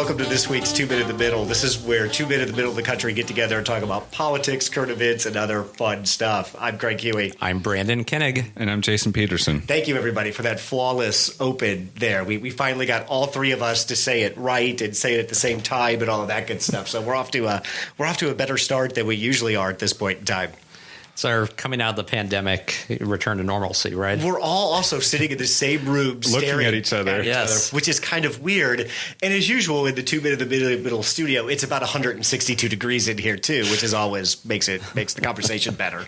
welcome to this week's 2 Minute in the Middle. This is where 2 Men in the middle of the country get together and talk about politics, current events, and other fun stuff. I'm Craig Huey. I'm Brandon Koenig. And I'm Jason Peterson. Thank you, everybody, for that flawless open there. We finally got all three of us to say it right and say it at the same time and all of that good stuff. So we're off to a better start than we usually are at this point in time. So coming out of the pandemic, return to normalcy, right? We're all also sitting in the same room, looking at each other. Yes. Which is kind of weird. And as usual, in the 2 Minute in the middle studio, it's about 162 degrees in here too, which is always makes the conversation better.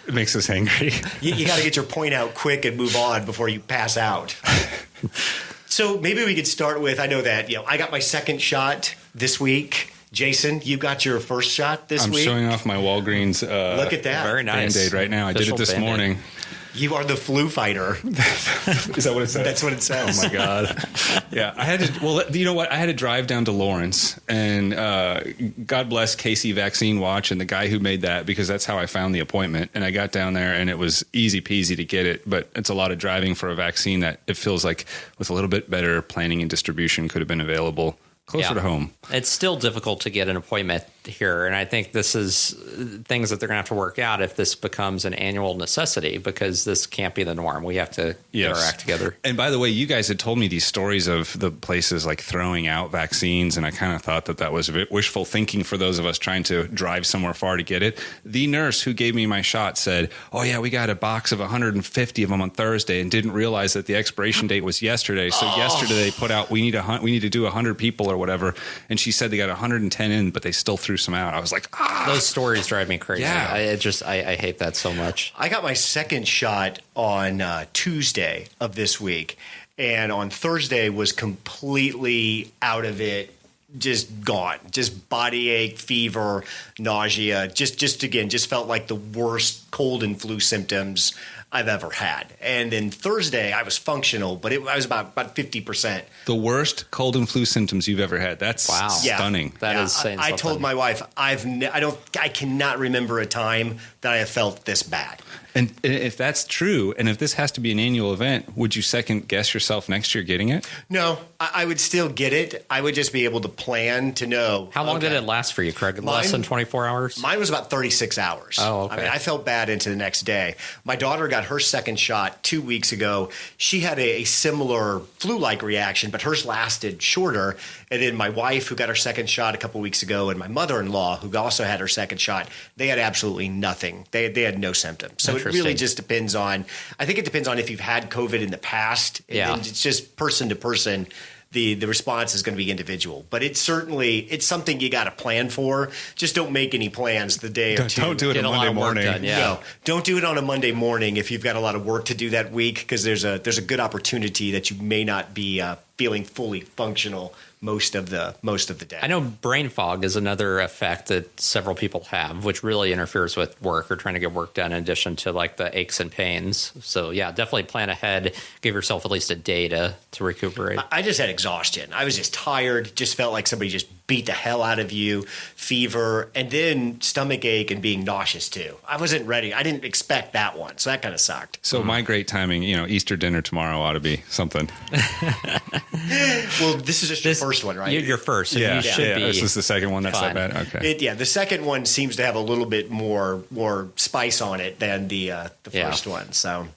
It makes us angry. You got to get your point out quick and move on before you pass out. So maybe we could start with, I know that I got my second shot this week. Jason, you got your first shot this week. I'm showing off my Walgreens Look at that. Very nice. Band-Aid right now. Official I did it this Band-Aid. morning. You are the flu fighter. Is that what it says? That's what it says. Oh, my God. Yeah, I had to – well, you know what? I had to drive down to Lawrence, and God bless Casey Vaccine Watch and the guy who made that, because that's how I found the appointment. And I got down there, and it was easy peasy to get it, but it's a lot of driving for a vaccine that it feels like with a little bit better planning and distribution could have been available closer to home. It's still difficult to get an appointment here, and I think this is things that they're going to have to work out if this becomes an annual necessity, because this can't be the norm. We have to get our act together. And by the way, you guys had told me these stories of the places like throwing out vaccines, and I kind of thought that was a bit wishful thinking for those of us trying to drive somewhere far to get it. The nurse who gave me my shot said, "Oh yeah, we got a box of 150 of them on Thursday," and didn't realize that the expiration date was yesterday. So yesterday they put out, we need to do 100 people or whatever, and she said they got 110 in, but they still threw some out. I was like, Those stories drive me crazy. Yeah. I hate that so much. I got my second shot on Tuesday of this week, and on Thursday was completely out of it, just gone, just body ache, fever, nausea, just felt like the worst cold and flu symptoms I've ever had. And then Thursday I was functional, but I was about 50%. the worst cold and flu symptoms you've ever had. That's stunning. That is saying I something. told my wife I cannot remember a time that I have felt this bad. And if that's true, and if this has to be an annual event, would you second guess yourself next year getting it? No, I would still get it. I would just be able to plan to know. How long did it last for you, Craig? Less than 24 hours? Mine was about 36 hours. Oh, okay. I mean, I felt bad into the next day. My daughter got her second shot 2 weeks ago. She had a similar flu-like reaction, but hers lasted shorter. And then my wife, who got her second shot a couple weeks ago, and my mother-in-law, who also had her second shot, they had absolutely nothing. They had no symptoms. So it really just depends on – I think it depends on if you've had COVID in the past. And it's just person to person. The response is going to be individual, but it's something you got to plan for. Just don't make any plans the day or two. Don't do it on Monday morning. No, don't do it on a Monday morning if you've got a lot of work to do that week, because there's a good opportunity that you may not be feeling fully functional most of the day. I know brain fog is another effect that several people have, which really interferes with work or trying to get work done, in addition to like the aches and pains. So yeah, definitely plan ahead. Give yourself at least a day to recuperate. I just had exhaustion. I was just tired. Just felt like somebody just beat the hell out of you. Fever, and then stomach ache and being nauseous too. I wasn't ready. I didn't expect that one, so that kind of sucked. So my great timing, Easter dinner tomorrow ought to be something. Well, this is just your first one, right? You're first, so you should be. This is the second one. That's fine. that bad. Okay. The second one seems to have a little bit more spice on it than the first one. So,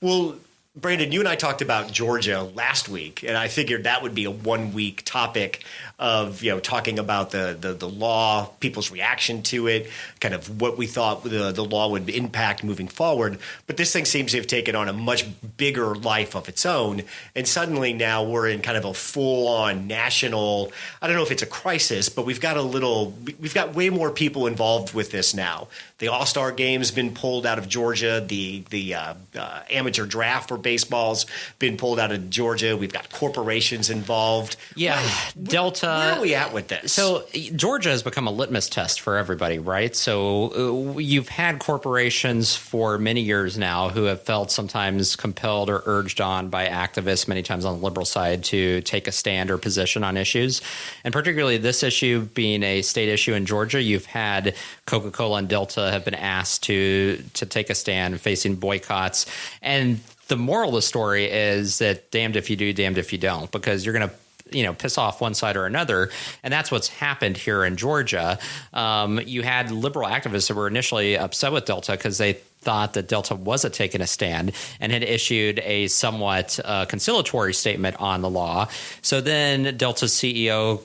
well, Brandon, you and I talked about Georgia last week, and I figured that would be a 1 week topic of talking about the law, people's reaction to it, kind of what we thought the law would impact moving forward. But this thing seems to have taken on a much bigger life of its own, and suddenly now we're in kind of a full-on national. I don't know if it's a crisis, but we've got way more people involved with this now. The All-Star Game's been pulled out of Georgia. The amateur draft for baseball's been pulled out of Georgia. We've got corporations involved. Yeah, Delta. Where are we at with this? So Georgia has become a litmus test for everybody, right? So you've had corporations for many years now who have felt sometimes compelled or urged on by activists, many times on the liberal side, to take a stand or position on issues. And particularly this issue being a state issue in Georgia, you've had Coca-Cola and Delta have been asked to take a stand facing boycotts. And the moral of the story is that damned if you do, damned if you don't, because you're going to piss off one side or another. And that's what's happened here in Georgia. You had liberal activists that were initially upset with Delta because they thought that Delta wasn't taking a stand and had issued a somewhat conciliatory statement on the law. So then Delta's CEO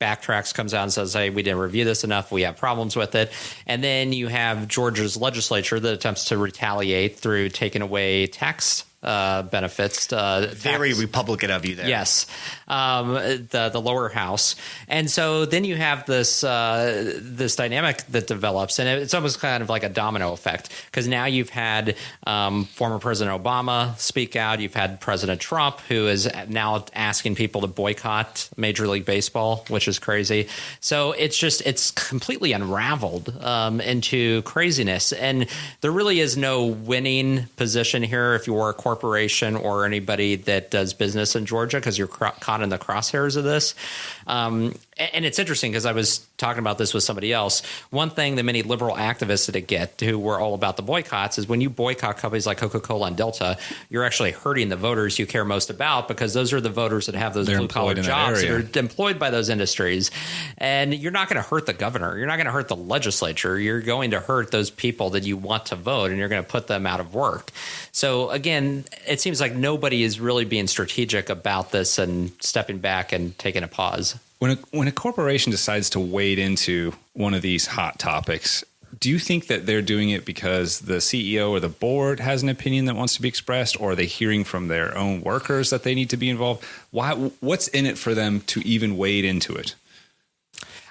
backtracks, comes out and says, hey, we didn't review this enough. We have problems with it. And then you have Georgia's legislature that attempts to retaliate through taking away tax benefits. Very Republican of you there. Yes. The lower house. And so then you have this dynamic that develops, and it's almost kind of like a domino effect, because now you've had former President Obama speak out. You've had President Trump, who is now asking people to boycott Major League Baseball, which is crazy. So it's completely unraveled into craziness. And there really is no winning position here if you were a corporation or anybody that does business in Georgia, because you're caught in the crosshairs of this. And it's interesting because I was talking about this with somebody else. One thing that many liberal activists that get who were all about the boycotts is when you boycott companies like Coca-Cola and Delta, you're actually hurting the voters you care most about, because those are the voters that have those blue-collar jobs that are employed by those industries. And you're not going to hurt the governor. You're not going to hurt the legislature. You're going to hurt those people that you want to vote, and you're going to put them out of work. So, again, it seems like nobody is really being strategic about this and stepping back and taking a pause. When a corporation decides to wade into one of these hot topics, do you think that they're doing it because the CEO or the board has an opinion that wants to be expressed, or are they hearing from their own workers that they need to be involved? What's in it for them to even wade into it?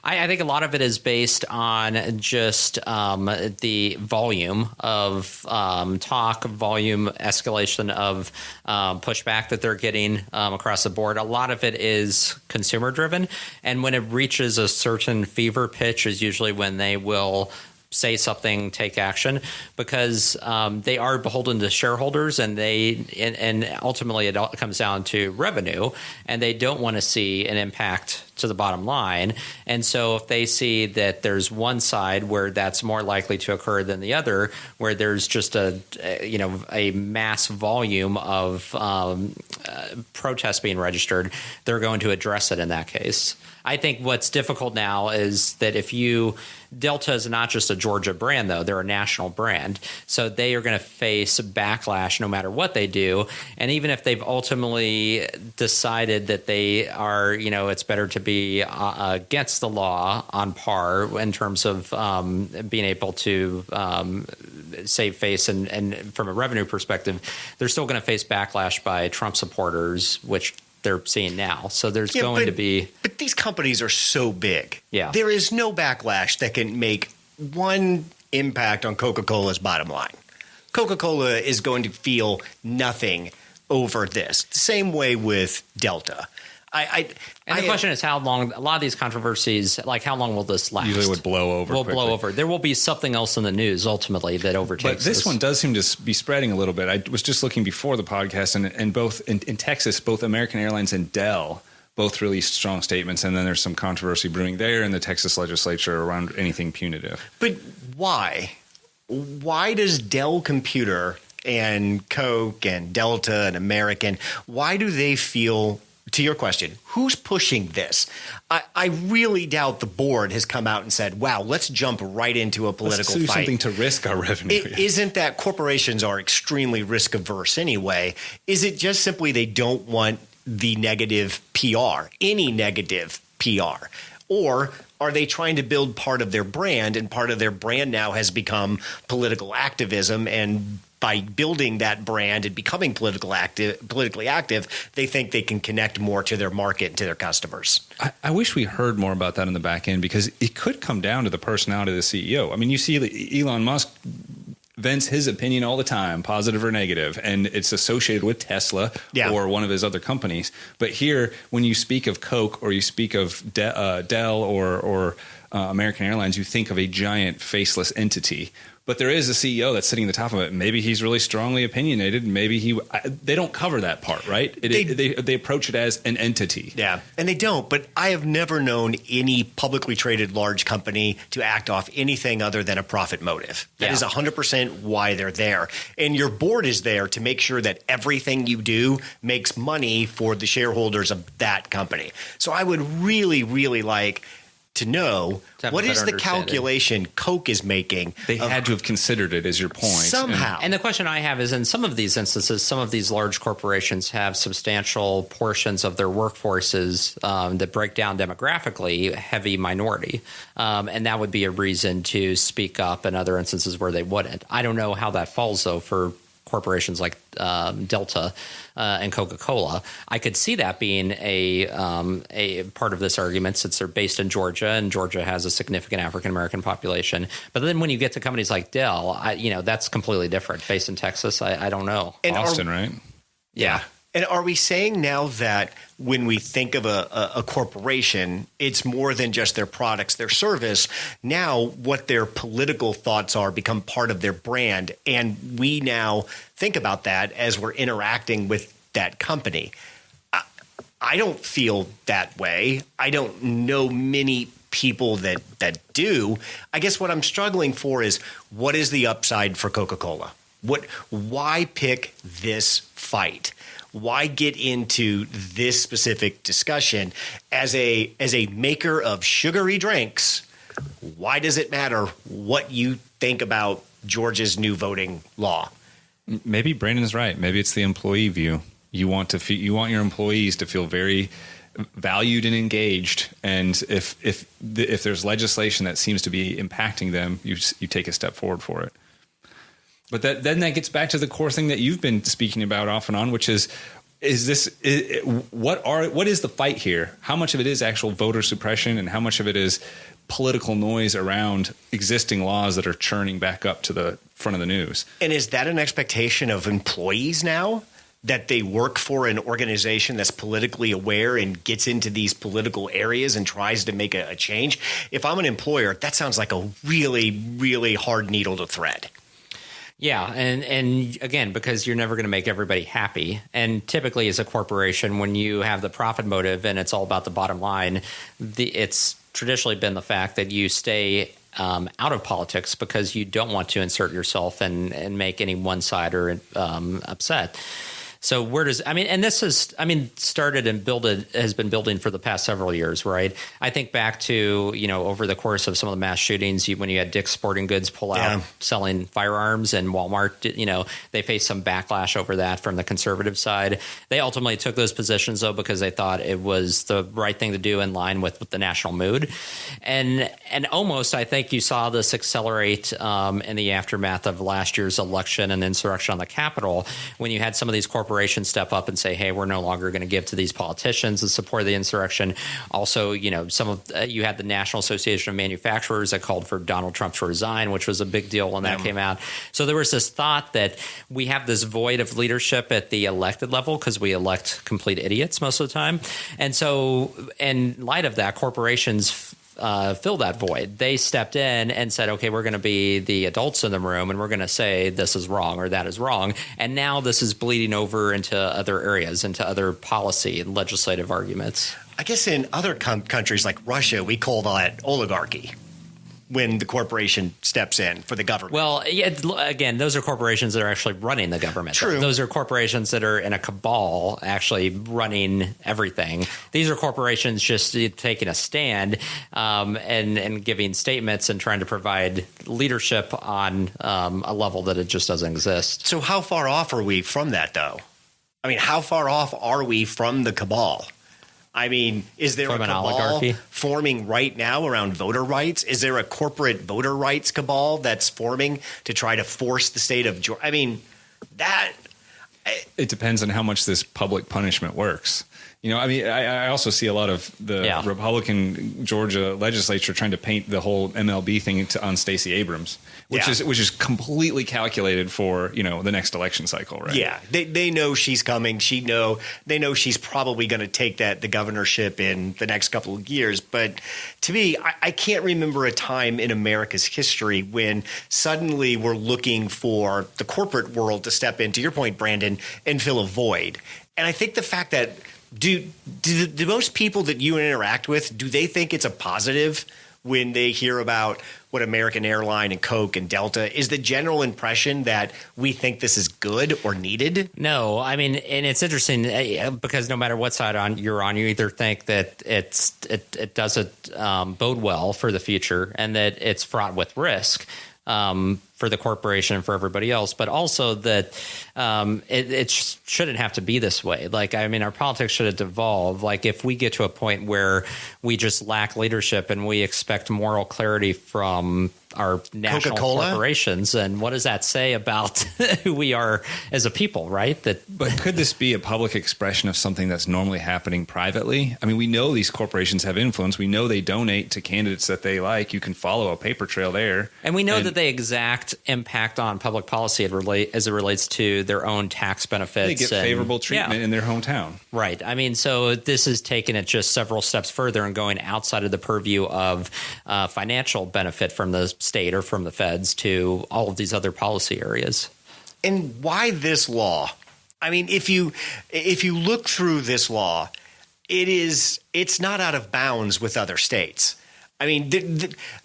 I think a lot of it is based on just the volume of talk, volume escalation of pushback that they're getting across the board. A lot of it is consumer driven. And when it reaches a certain fever pitch is usually when they will say something, take action, because they are beholden to shareholders, and and ultimately it all comes down to revenue, and they don't want to see an impact to the bottom line. And so if they see that there's one side where that's more likely to occur than the other, where there's just a mass volume of protests being registered, they're going to address it in that case. I think what's difficult now is that Delta is not just a Georgia brand, though. They're a national brand. So they are going to face backlash no matter what they do. And even if they've ultimately decided that they are, it's better to be against the law on par in terms of being able to save face and from a revenue perspective, they're still going to face backlash by Trump supporters, which they're seeing now. So there's going to be... But these companies are so big. Yeah. There is no backlash that can make one impact on Coca-Cola's bottom line. Coca-Cola is going to feel nothing over this. Same way with Delta. The question is how long. A lot of these controversies, like how long will this last? Usually would blow over. Blow over. There will be something else in the news ultimately that overtakes. But this one does seem to be spreading a little bit. I was just looking before the podcast, and both in Texas, both American Airlines and Dell both released strong statements, and then there's some controversy brewing there in the Texas legislature around anything punitive. But why? Why does Dell Computer and Coke and Delta and American, why do they feel... To your question, who's pushing this? I really doubt the board has come out and said, wow, let's jump right into a political let's do fight. Something to risk our revenue. Isn't that corporations are extremely risk averse anyway? Is it just simply they don't want the negative PR, any negative PR? Or are they trying to build part of their brand, and part of their brand now has become political activism, and by building that brand and becoming politically active, they think they can connect more to their market and to their customers. I wish we heard more about that in the back end, because it could come down to the personality of the CEO. I mean, you see Elon Musk vents his opinion all the time, positive or negative, and it's associated with Tesla or one of his other companies. But here, when you speak of Coke or you speak of Dell or American Airlines, you think of a giant faceless entity. But there is a CEO that's sitting at the top of it. Maybe he's really strongly opinionated. Maybe they don't cover that part, right? They approach it as an entity. Yeah, and they don't. But I have never known any publicly traded large company to act off anything other than a profit motive. That is 100% why they're there. And your board is there to make sure that everything you do makes money for the shareholders of that company. So I would really, really like to know what is the calculation Coke is making. They had to have considered it, is your point. Somehow. And the question I have is, in some of these instances, some of these large corporations have substantial portions of their workforces that break down demographically heavy minority. And that would be a reason to speak up in other instances where they wouldn't. I don't know how that falls, though, for corporations like Delta and Coca-Cola. I could see that being a part of this argument, since they're based in Georgia, and Georgia has a significant African-American population. But then when you get to companies like Dell, that's completely different. Based in Texas, I don't know. And Austin, right? Yeah. And are we saying now that when we think of a corporation, it's more than just their products, their service? Now what their political thoughts are become part of their brand. And we now think about that as we're interacting with that company. I don't feel that way. I don't know many people that do. I guess what I'm struggling for is, what is the upside for Coca-Cola? Why pick this fight? Why get into this specific discussion as a maker of sugary drinks? Why does it matter what you think about Georgia's new voting law? Maybe Brandon's right. Maybe it's the employee view. You want your employees to feel very valued and engaged, and if there's legislation that seems to be impacting them, you take a step forward for it. But then that gets back to the core thing that you've been speaking about off and on, which is what is the fight here? How much of it is actual voter suppression, and how much of it is political noise around existing laws that are churning back up to the front of the news? And is that an expectation of employees now, that they work for an organization that's politically aware and gets into these political areas and tries to make a change? If I'm an employer, that sounds like a really, really hard needle to thread. Yeah, and again, because you're never going to make everybody happy. And typically as a corporation, when you have the profit motive and it's all about the bottom line, it's traditionally been the fact that you stay out of politics because you don't want to insert yourself and make any one side or upset. So where does, and this is, started and has been building for the past several years, right? I think back to, over the course of some of the mass shootings, when you had Dick's Sporting Goods pull out selling firearms, and Walmart, they faced some backlash over that from the conservative side. They ultimately took those positions, though, because they thought it was the right thing to do in line with the national mood. And almost, I think you saw this accelerate in the aftermath of last year's election and insurrection on the Capitol, when you had some of these corporations step up and say, hey, we're no longer going to give to these politicians in support of the insurrection. Also, some of you had the National Association of Manufacturers that called for Donald Trump to resign, which was a big deal when that came out. So there was this thought that we have this void of leadership at the elected level because we elect complete idiots most of the time. And so in light of that, corporations fill that void. They stepped in and said, okay, we're going to be the adults in the room, and we're going to say this is wrong or that is wrong. And now this is bleeding over into other areas, into other policy and legislative arguments. I guess in other countries like Russia, we call that oligarchy, when the corporation steps in for the government. Well, again, those are corporations that are actually running the government. True. Those are corporations that are in a cabal actually running everything. These are corporations just taking a stand and giving statements and trying to provide leadership on a level that it just doesn't exist. So how far off are we from that, though? How far off are we from the cabal? Is there from a cabal oligarchy forming right now around voter rights? Is there a corporate voter rights cabal that's forming to try to force the state of Georgia? It depends on how much this public punishment works. I mean, I also see a lot of the Republican Georgia legislature trying to paint the whole MLB thing on Stacey Abrams, which is completely calculated for the next election cycle, right? Yeah, they know she's coming. They know she's probably going to take the governorship in the next couple of years. But to me, I can't remember a time in America's history when suddenly we're looking for the corporate world to step in, to your point, Brandon, and fill a void. And I think the fact that do most people that you interact with, do they think it's a positive when they hear about what American Airline and Coke and Delta? Is the general impression that we think this is good or needed? No, I mean, and it's interesting because no matter what side you're on, you either think that it doesn't bode well for the future and that it's fraught with risk for the corporation and for everybody else, but also that it shouldn't have to be this way. Like, I mean, our politics should have devolved. Like, if we get to a point where we just lack leadership and we expect moral clarity from our national Coca-Cola? Corporations, and what does that say about who we are as a people, right? But could this be a public expression of something that's normally happening privately? I mean, we know these corporations have influence. We know they donate to candidates that they like. You can follow a paper trail there. And we know that they exact impact on public policy as it relates to their own tax benefits. They get favorable treatment in their hometown. Right. I mean, so this is taking it just several steps further and going outside of the purview of financial benefit from the state or from the feds to all of these other policy areas. And why this law? I mean, if you look through this law, it's not out of bounds with other states. I mean,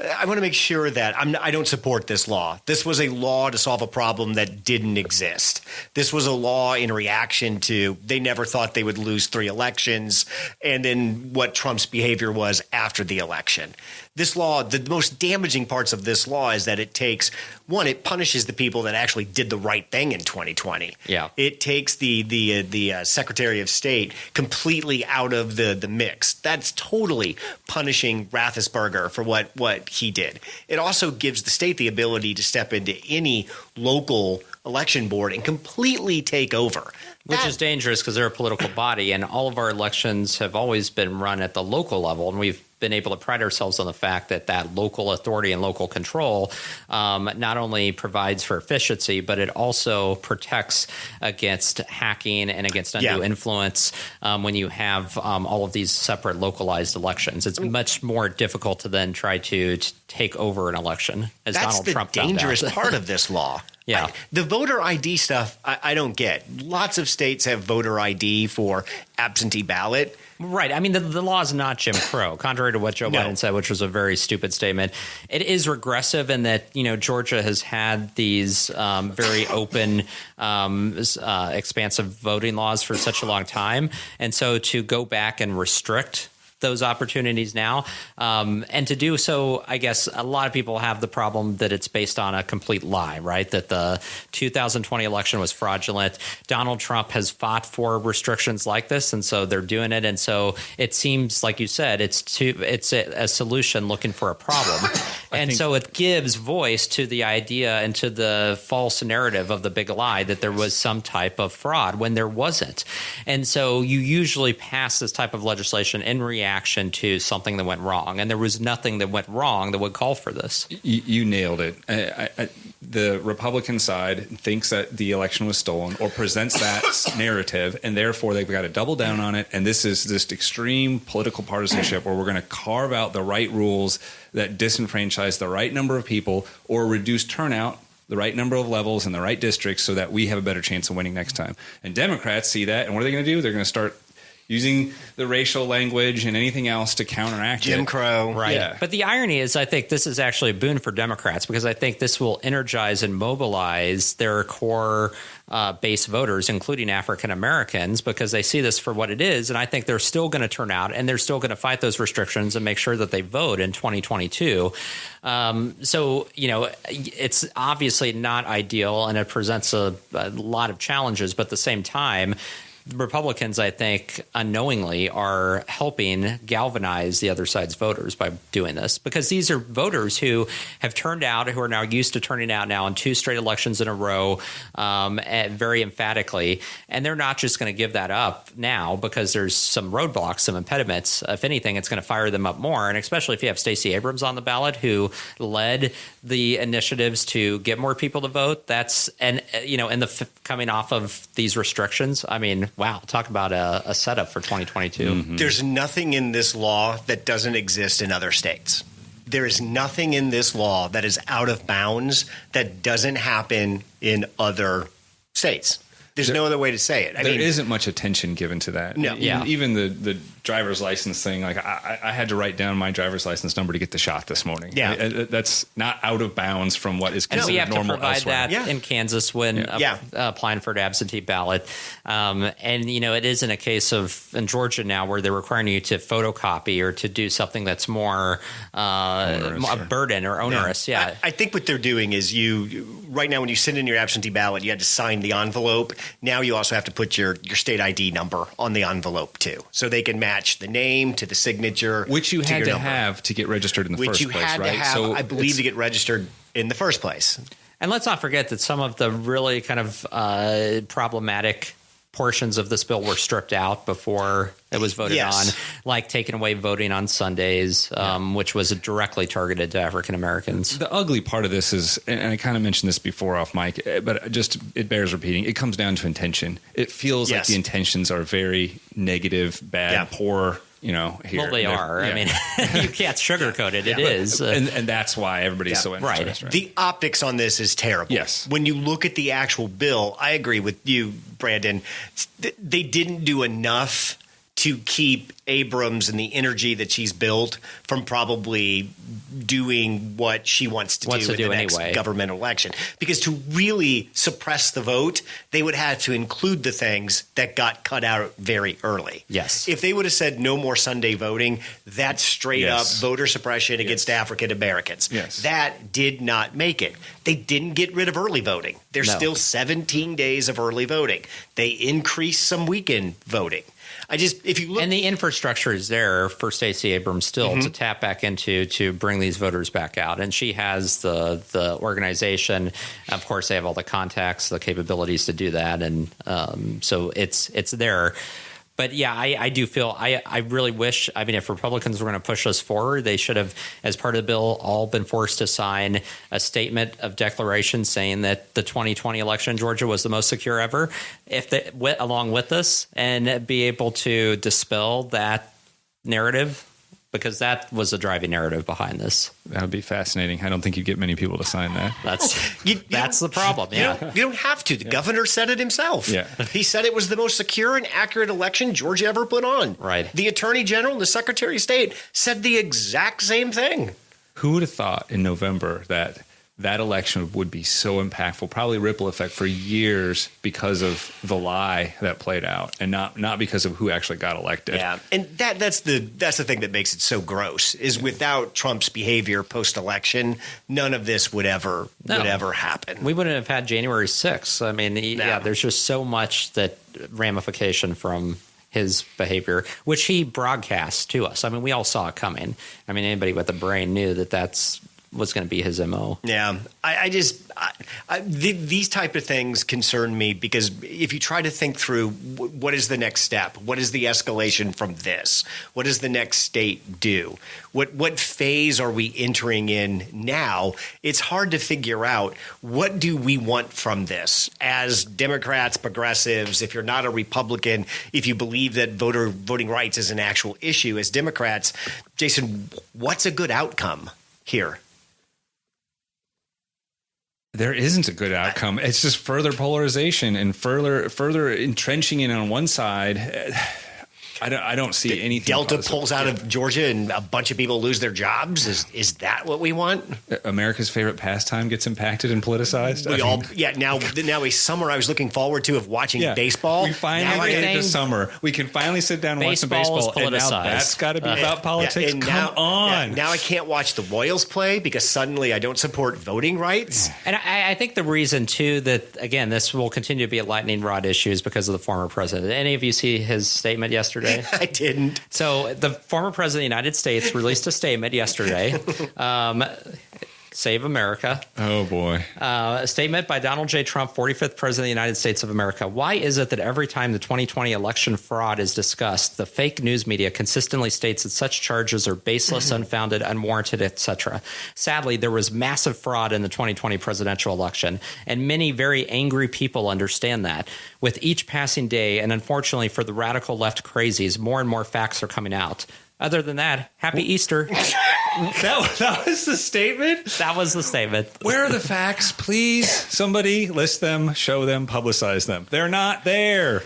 I want to make sure that I don't support this law. This was a law to solve a problem that didn't exist. This was a law in reaction to they never thought they would lose 3 elections and then what Trump's behavior was after the election. This law, the most damaging parts of this law is that it punishes the people that actually did the right thing in 2020. Yeah. It takes the Secretary of State completely out of the mix. That's totally punishing Raffensperger for what he did. It also gives the state the ability to step into any local election board and completely take over. Which is dangerous because they're a political body, and all of our elections have always been run at the local level, and we've been able to pride ourselves on the fact that local authority and local control not only provides for efficiency, but it also protects against hacking and against undue influence when you have all of these separate localized elections. It's much more difficult to then try to take over an election, as Donald Trump found out. That's the dangerous part of this law. Yeah. The voter ID stuff, I don't get. Lots of states have voter ID for absentee ballot. Right. I mean, the law is not Jim Crow, contrary to what Joe Biden said, which was a very stupid statement. It is regressive in that, Georgia has had these very open, expansive voting laws for such a long time. And so to go back and restrict those opportunities now. And to do so, I guess a lot of people have the problem that it's based on a complete lie, right? That the 2020 election was fraudulent. Donald Trump has fought for restrictions like this, and so they're doing it. And so it seems, like you said, it's a solution looking for a problem. And so it gives voice to the idea and to the false narrative of the big lie that there was some type of fraud when there wasn't. And so you usually pass this type of legislation in reaction to something that went wrong, and there was nothing that went wrong that would call for this. You nailed it. The Republican side thinks that the election was stolen or presents that narrative, and therefore they've got to double down on it. And this is this extreme political partisanship where we're going to carve out the right rules that disenfranchise the right number of people or reduce turnout, the right number of levels in the right districts so that we have a better chance of winning next time. And Democrats see that, and what are they going to do? They're going to start using the racial language and anything else to counteract Jim Crow. Right. Yeah. But the irony is, I think this is actually a boon for Democrats because I think this will energize and mobilize their core base voters, including African Americans, because they see this for what it is. And I think they're still going to turn out and they're still going to fight those restrictions and make sure that they vote in 2022. So, it's obviously not ideal and it presents a lot of challenges. But at the same time, Republicans, I think, unknowingly are helping galvanize the other side's voters by doing this, because these are voters who have turned out, who are now used to turning out now in 2 straight elections in a row, very emphatically. And they're not just going to give that up now because there's some roadblocks, some impediments. If anything, it's going to fire them up more. And especially if you have Stacey Abrams on the ballot, who led the initiatives to get more people to vote. In the coming off of these restrictions, I mean, wow, talk about a setup for 2022. Mm-hmm. There's nothing in this law that doesn't exist in other states. There is nothing in this law that is out of bounds that doesn't happen in other states. There's no other way to say it. There isn't much attention given to that. No. Even the driver's license thing, like I had to write down my driver's license number to get the shot this morning. Yeah. That's not out of bounds from what is considered we have normal to provide elsewhere. that in Kansas when applying for an absentee ballot. It isn't a case of in Georgia now where they're requiring you to photocopy or to do something that's more a burden or onerous. Yeah. I think what they're doing is right now when you send in your absentee ballot, you had to sign the envelope. Now you also have to put your state ID number on the envelope too, so they can match the name to the signature, which you had to number. have to get registered in the first place, right? Which you had to have, so I believe, to get registered in the first place. And let's not forget that some of the really kind of problematic portions of this bill were stripped out before it was voted on, like taking away voting on Sundays, which was directly targeted to African Americans. The ugly part of this is, and I kind of mentioned this before off mic, but it bears repeating. It comes down to intention. It feels like the intentions are very negative, bad, poor. Here. Well, they are. I mean, you can't sugarcoat it. It is. And that's why everybody's so interested. Right. The optics on this is terrible. Yes. When you look at the actual bill, I agree with you, Brandon. They didn't do enough to keep Abrams and the energy that she's built from probably doing what she wants to do in the next government election. Because to really suppress the vote, they would have to include the things that got cut out very early. Yes. If they would have said no more Sunday voting, that's straight up voter suppression against African Americans. Yes. That did not make it. They didn't get rid of early voting. There's still 17 days of early voting. They increased some weekend voting. If you look, and the infrastructure is there for Stacey Abrams still to tap back into to bring these voters back out, and she has the organization. Of course, they have all the contacts, the capabilities to do that, and so it's there. But yeah, I do feel I really wish. I mean, if Republicans were going to push us forward, they should have, as part of the bill, all been forced to sign a statement of declaration saying that the 2020 election in Georgia was the most secure ever. If they went along with us and be able to dispel that narrative, because that was the driving narrative behind this. That would be fascinating. I don't think you'd get many people to sign that. That's the problem. You don't have to. The governor said it himself. Yeah. He said it was the most secure and accurate election Georgia ever put on. Right. The attorney general and the secretary of state said the exact same thing. Who would have thought in November that election would be so impactful, probably ripple effect for years because of the lie that played out and not because of who actually got elected. Yeah. And that's the thing that makes it so gross is without Trump's behavior post-election, none of this would ever happen. We wouldn't have had January 6th. I mean, there's just so much that ramification from his behavior, which he broadcast to us. I mean, we all saw it coming. I mean, anybody with a brain knew that's was going to be his MO. Yeah. These type of things concern me because if you try to think through what is the next step, what is the escalation from this, what does the next state do, what phase are we entering in now, it's hard to figure out what do we want from this as Democrats, progressives, if you're not a Republican, if you believe that voting rights is an actual issue as Democrats. Jason, what's a good outcome here? There isn't a good outcome. It's just further polarization and further entrenching in on one side. I don't see anything. Delta positive. pulls out of Georgia and a bunch of people lose their jobs. Is that what we want? America's favorite pastime gets impacted and politicized. Now a summer I was looking forward to of watching baseball. We finally made it to summer. We can finally sit down and watch some baseball. And now that's got to be about politics. Come on. Now I can't watch the Royals play because suddenly I don't support voting rights. And I think the reason, too, that, again, this will continue to be a lightning rod issue is because of the former president. Did any of you see his statement yesterday? I didn't. So the former president of the United States released a statement yesterday. Save America. Oh, boy. A statement by Donald J. Trump, 45th President of the United States of America. Why is it that every time the 2020 election fraud is discussed, the fake news media consistently states that such charges are baseless, unfounded, unwarranted, etc.? Sadly, there was massive fraud in the 2020 presidential election, and many very angry people understand that. With each passing day, and unfortunately for the radical left crazies, more and more facts are coming out. Other than that, happy Easter. That was the statement? That was the statement. Where are the facts? Please, somebody list them, show them, publicize them. They're not there.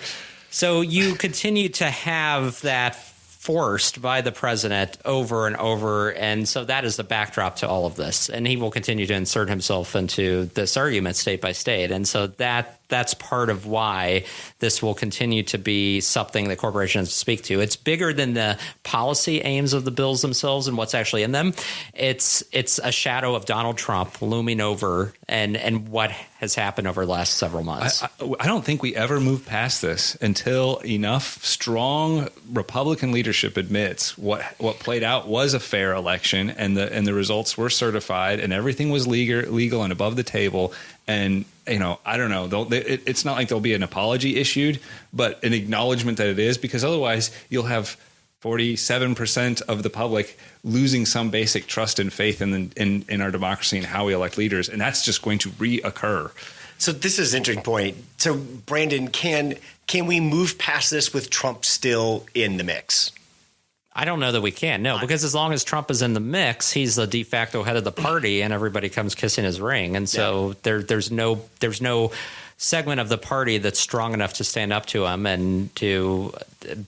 So you continue to have that forced by the president over and over. And so that is the backdrop to all of this. And he will continue to insert himself into this argument state by state. And so that's part of why this will continue to be something that corporations speak to. It's bigger than the policy aims of the bills themselves and what's actually in them. It's a shadow of Donald Trump looming over and what has happened over the last several months. I don't think we ever move past this until enough strong Republican leadership admits what played out was a fair election and the results were certified and everything was legal and above the table. And, I don't know. It's not like there'll be an apology issued, but an acknowledgement that it is, because otherwise you'll have 47% of the public losing some basic trust and faith in our democracy and how we elect leaders. And that's just going to reoccur. So this is an interesting point. So, Brandon, can we move past this with Trump still in the mix? I don't know that we can. No, because as long as Trump is in the mix, he's the de facto head of the party and everybody comes kissing his ring. And so there's no segment of the party that's strong enough to stand up to him and to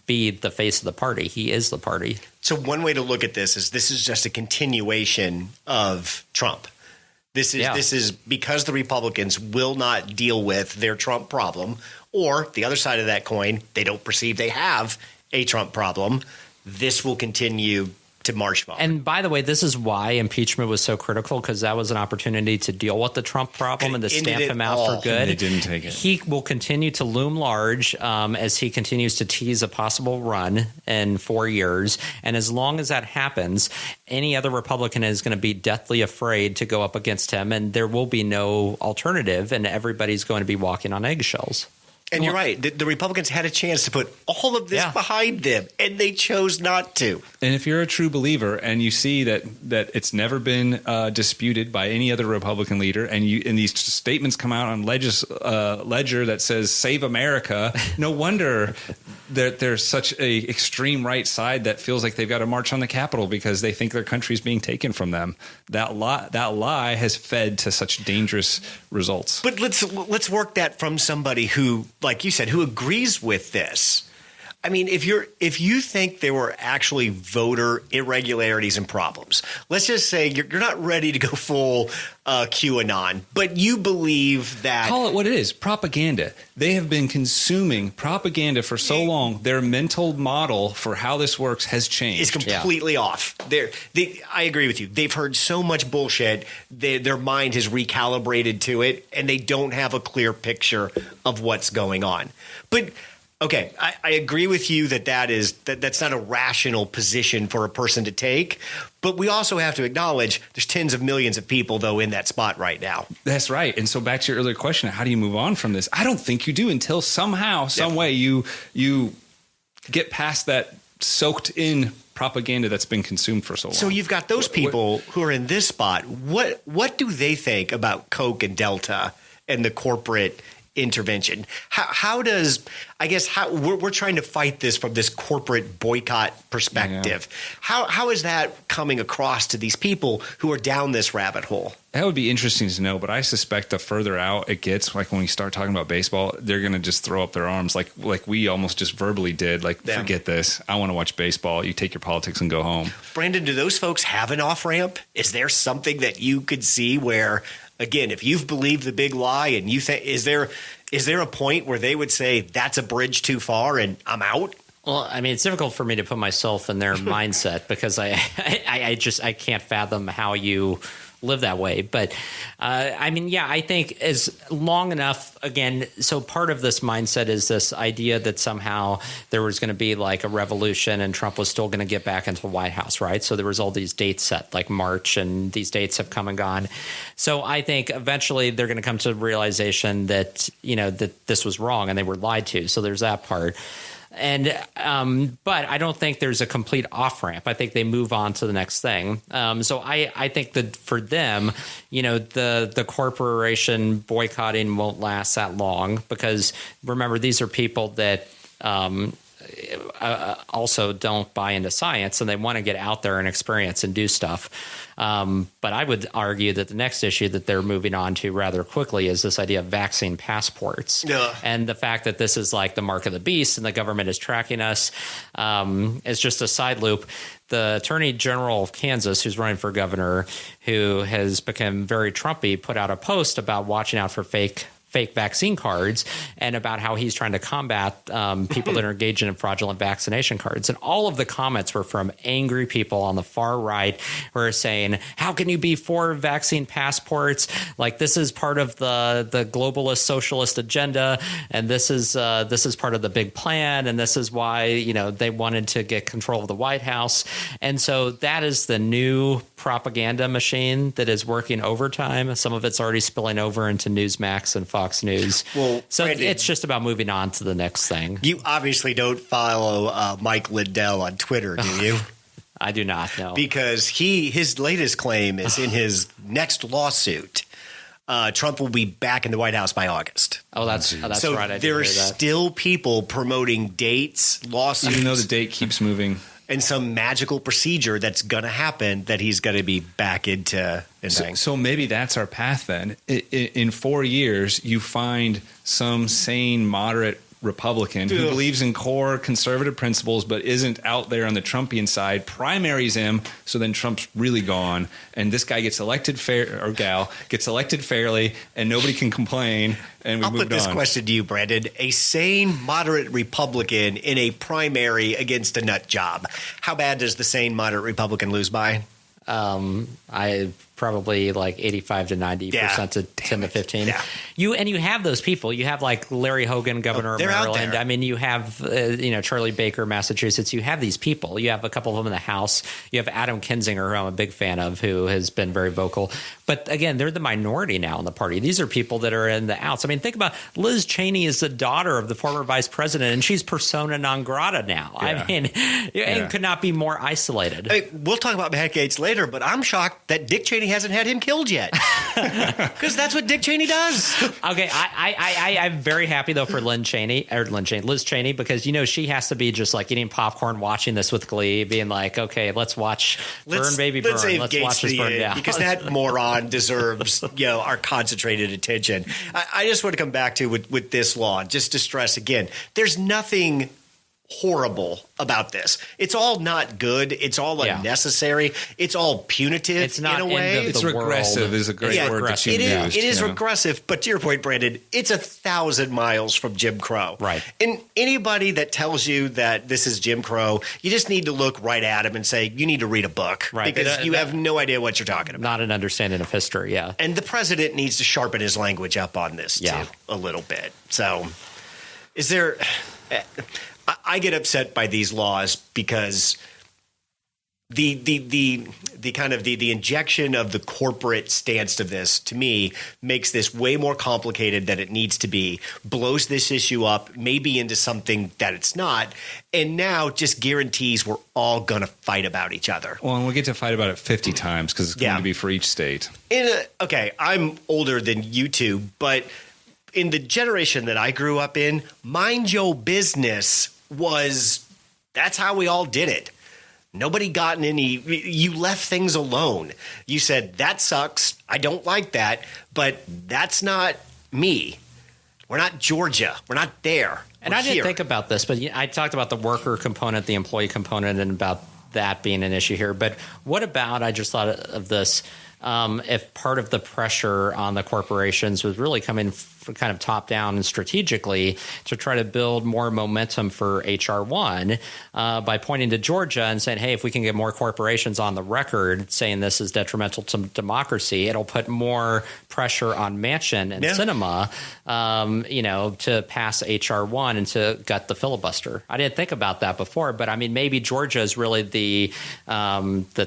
be the face of the party. He is the party. So one way to look at this is just a continuation of Trump. This is because the Republicans will not deal with their Trump problem, or the other side of that coin, they don't perceive they have a Trump problem. This will continue to march forward. And by the way, this is why impeachment was so critical, because that was an opportunity to deal with the Trump problem and to stamp him out for good. And they didn't take it. He will continue to loom large as he continues to tease a possible run in 4 years. And as long as that happens, any other Republican is going to be deathly afraid to go up against him, and there will be no alternative, and everybody's going to be walking on eggshells. And you're right. The Republicans had a chance to put all of this behind them, and they chose not to. And if you're a true believer and you see that it's never been disputed by any other Republican leader, and these statements come out on Ledger that says "Save America," no wonder that there's such a extreme right side that feels like they've got to march on the Capitol because they think their country's being taken from them. That lie has fed to such dangerous results. But let's work that from somebody who, like you said, who agrees with this. I mean, if you think there were actually voter irregularities and problems, let's just say you're not ready to go full QAnon, but you believe that. Call it what it is, propaganda. They have been consuming propaganda for so long. Their mental model for how this works has changed. It's completely off. I agree with you. They've heard so much bullshit. Their mind has recalibrated to it, and they don't have a clear picture of what's going on. But okay, I agree with you that's not a rational position for a person to take. But we also have to acknowledge there's tens of millions of people, though, in that spot right now. That's right. And so back to your earlier question, how do you move on from this? I don't think you do until somehow, some way you get past that soaked in propaganda that's been consumed for so long. So you've got those people who are in this spot. What do they think about Coke and Delta and the corporate intervention. How does, I guess, we're trying to fight this from this corporate boycott perspective. Yeah. How is that coming across to these people who are down this rabbit hole? That would be interesting to know, but I suspect the further out it gets, like when we start talking about baseball, they're going to just throw up their arms like we almost just verbally did. Like, forget this. I want to watch baseball. You take your politics and go home. Brandon, do those folks have an off-ramp? Is there something that you could see where, again, if you've believed the big lie and you think, is there a point where they would say that's a bridge too far and I'm out? Well, I mean, it's difficult for me to put myself in their mindset because I can't fathom how you live that way. But I mean, yeah, I think as long enough, again, so part of this mindset is this idea that somehow there was going to be like a revolution and Trump was still going to get back into the White House, right? So there was all these dates set like March, and these dates have come and gone. So I think eventually they're going to come to the realization that, that this was wrong and they were lied to. So there's that part. And but I don't think there's a complete off ramp. I think they move on to the next thing. So I think that for them, the corporation boycotting won't last that long because remember, these are people that also don't buy into science and they want to get out there and experience and do stuff. But I would argue that the next issue that they're moving on to rather quickly is this idea of vaccine passports. Yeah. And the fact that this is like the mark of the beast and the government is tracking us. It's just a side loop. The Attorney General of Kansas, who's running for governor, who has become very Trumpy, put out a post about watching out for fake vaccine cards and about how he's trying to combat people that are engaging in fraudulent vaccination cards. And all of the comments were from angry people on the far right who are saying, how can you be for vaccine passports? Like, this is part of the globalist socialist agenda. And this is part of the big plan. And this is why, they wanted to get control of the White House. And so that is the new propaganda machine that is working overtime. Some of it's already spilling over into Newsmax and Fox News. Well, so Brandon, it's just about moving on to the next thing. You obviously don't follow Mike Lindell on Twitter, do you? I do not, no. Because his latest claim is in his next lawsuit. Trump will be back in the White House by August. Oh, that's so right. I there are still people promoting dates, lawsuits. Even though the date keeps moving. And some magical procedure that's going to happen that he's going to be back into. So maybe that's our path then. In 4 years, you find some sane, moderate Republican who believes in core conservative principles but isn't out there on the Trumpian side, primaries him, so then Trump's really gone, and this guy gets elected gets elected fairly, and nobody can complain, and we I'll moved put this on. question to you, Brandon. A sane, moderate Republican in a primary against a nut job. How bad does the sane, moderate Republican lose by? I probably like 85 to 90% to 10 to 15. Yeah. You have those people. You have like Larry Hogan, governor of Maryland. I mean, you have Charlie Baker, Massachusetts. You have these people. You have a couple of them in the House. You have Adam Kinzinger, who I'm a big fan of, who has been very vocal. But again, they're the minority now in the party. These are people that are in the outs. I mean, think about Liz Cheney is the daughter of the former vice president, and she's persona non grata now. Yeah. I mean, it could not be more isolated. We'll talk about Matt Gaetz later, but I'm shocked that Dick Cheney hasn't had him killed yet, because that's what Dick Cheney does. Okay, I'm very happy though for Liz Cheney, because she has to be just like eating popcorn, watching this with glee, being like, okay, let's watch Burn Baby Burn. Let's watch this burn down, because that moron deserves our concentrated attention. I just want to come back to with this law, just to stress again, there's nothing horrible about this. It's all not good. It's all unnecessary. It's all punitive. It's not in a way. It's regressive is a great word that you used. It is regressive, but to your point, Brandon, it's 1,000 miles from Jim Crow. Right. And anybody that tells you that this is Jim Crow, you just need to look right at him and say, you need to read a book. Right. Because you have no idea what you're talking about. Not an understanding of history, yeah. And the president needs to sharpen his language up on this, too, a little bit. So is there... I get upset by these laws because the kind of the injection of the corporate stance to this, to me, makes this way more complicated than it needs to be, blows this issue up maybe into something that it's not, and now just guarantees we're all going to fight about each other. Well, and we'll get to fight about it 50 times because it's going to be for each state. Okay, I'm older than you two, but in the generation that I grew up in, mind your business that's how we all did it. Nobody got in you left things alone. You said, that sucks. I don't like that, but that's not me. We're not Georgia. We're not there. And I didn't think about this, but I talked about the worker component, the employee component, and about that being an issue here. But what about, I just thought of this, if part of the pressure on the corporations was really coming kind of top down and strategically to try to build more momentum for H.R. 1 by pointing to Georgia and saying, hey, if we can get more corporations on the record saying this is detrimental to democracy, it'll put more pressure on Manchin and Sinema, to pass H.R. 1 and to gut the filibuster. I didn't think about that before, but I mean, maybe Georgia is really the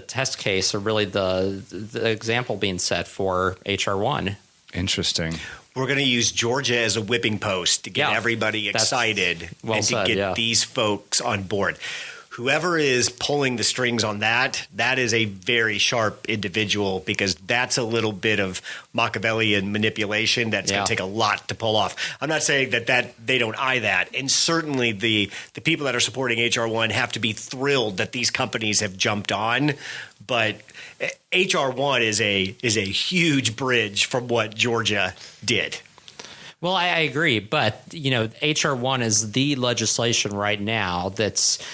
test case, or really the example being set for H.R. 1. Interesting. We're going to use Georgia as a whipping post to get everybody excited and to get these folks on board. Whoever is pulling the strings on that is a very sharp individual, because that's a little bit of Machiavellian manipulation that's going to take a lot to pull off. I'm not saying that they don't eye that. And certainly the people that are supporting H.R. 1 have to be thrilled that these companies have jumped on. But H.R. 1 is a huge bridge from what Georgia did. Well, I agree, but H.R. 1 is the legislation right now that's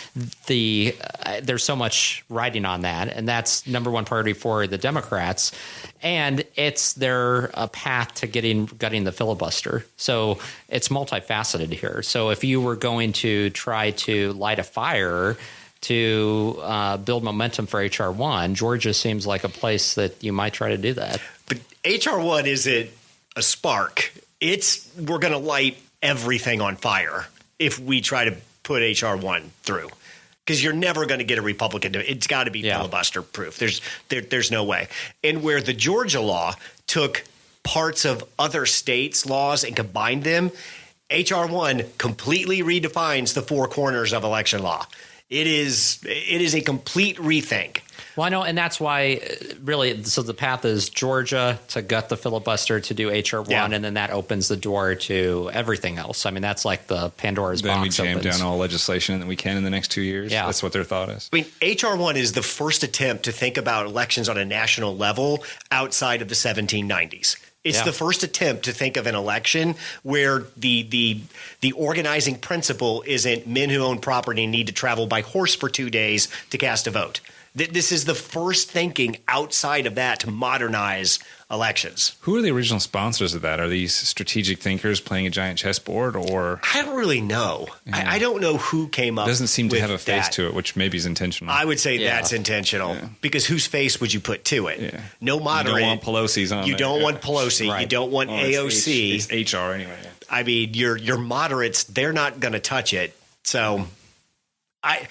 there's so much riding on that, and that's number one priority for the Democrats, and it's their path to gutting the filibuster. So it's multifaceted here. So if you were going to try to light a fire to build momentum for H.R. 1, Georgia seems like a place that you might try to do that. But H.R. 1 isn't a spark. We're going to light everything on fire if we try to put H.R. 1 through, because you're never going to get a Republican to it. It's got to be filibuster proof. There's no way. And where the Georgia law took parts of other states' laws and combined them, H.R. 1 completely redefines the four corners of election law. It is a complete rethink. Well, I know, and that's why really, so the path is Georgia to gut the filibuster to do H.R. 1, and then that opens the door to everything else. I mean, that's like the Pandora's box. Then we jam down all legislation that we can in the next 2 years. Yeah. That's what their thought is. I mean, H.R. 1 is the first attempt to think about elections on a national level outside of the 1790s. It's the first attempt to think of an election where the organizing principle isn't men who own property need to travel by horse for 2 days to cast a vote. This is the first thinking outside of that to modernize elections. Who are the original sponsors of that? Are these strategic thinkers playing a giant chessboard, or? I don't really know. Yeah. I don't know who came up with that. Doesn't seem to have a face to it, which maybe is intentional. I would say that's intentional, because whose face would you put to it? Yeah. No moderate. You don't want Pelosi's on You don't want Pelosi. Right. You don't want AOC. It's HR anyway. Yeah. I mean, your moderates, they're not going to touch it. So I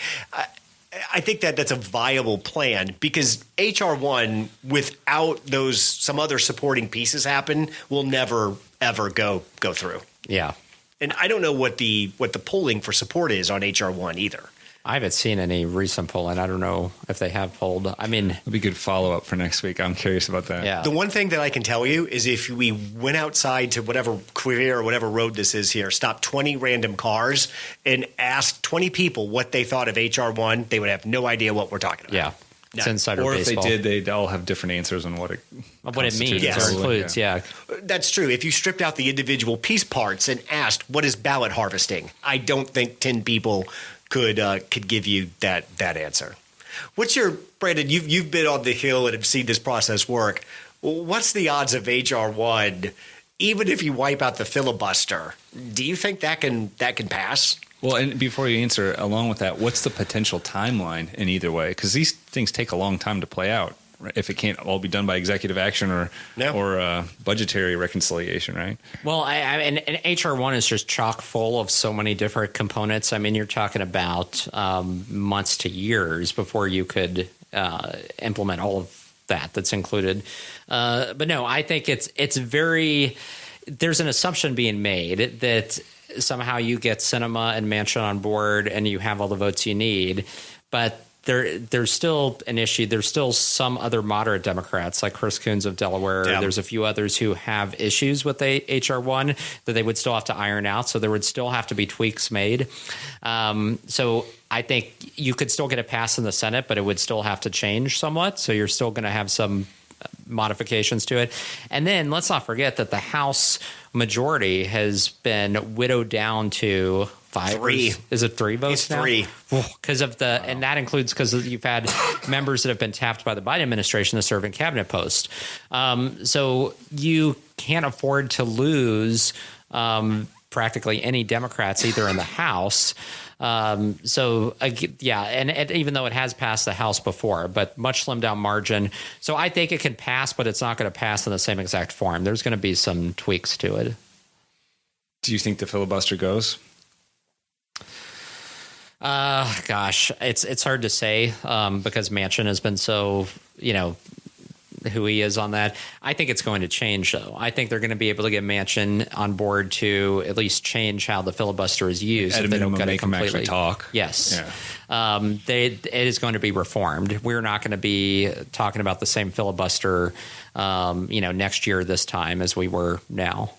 think that's a viable plan, because H.R. 1, without some other supporting pieces happen, will never, ever go through. Yeah. And I don't know what the polling for support is on H.R. 1 either. I haven't seen any recent polling. I don't know if they have polled. I mean, it'll be good follow-up for next week. I'm curious about that. Yeah. The one thing that I can tell you is if we went outside to whatever queer or whatever road this is here, stopped 20 random cars and asked 20 people what they thought of H.R. 1, they would have no idea what we're talking about. Yeah. It's insider or baseball. If they did, they'd all have different answers on what it means or includes. Yeah. That's true. If you stripped out the individual piece parts and asked, what is ballot harvesting? I don't think 10 people could give you that answer. What's your, Brandon, you've been on the Hill and have seen this process work. What's the odds of H.R. 1, even if you wipe out the filibuster? Do you think that can pass? Well, and before you answer, along with that, what's the potential timeline in either way? Because these things take a long time to play out, right? If it can't all be done by executive action or budgetary reconciliation, right? Well, and H.R. 1 is just chock full of so many different components. I mean, you're talking about months to years before you could implement all of that's included. But no, I think it's very – there's an assumption being made that somehow you get Sinema and Manchin on board and you have all the votes you need. But there's still an issue. There's still some other moderate Democrats like Chris Coons of Delaware. Yeah. There's a few others who have issues with HR1 that they would still have to iron out. So there would still have to be tweaks made. So I think you could still get it passed in the Senate, but it would still have to change somewhat. So you're still going to have some modifications to it. And then let's not forget that the House majority has been widowed down to 3. Is it 3 votes it's now? 3. Because of and that includes because you've had members that have been tapped by the Biden administration to serve in cabinet posts. So you can't afford to lose practically any Democrats either in the House. And even though it has passed the House before, but much slimmed down margin. So I think it can pass, but it's not going to pass in the same exact form. There's going to be some tweaks to it. Do you think the filibuster goes? Gosh, it's hard to say because Manchin has been so, who he is on that. I think it's going to change, though. I think they're going to be able to get Manchin on board to at least change how the filibuster is used. At if a they minimum, don't get make it them completely. actually talk. Yes. Yeah. It is going to be reformed. We're not going to be talking about the same filibuster, next year this time as we were now.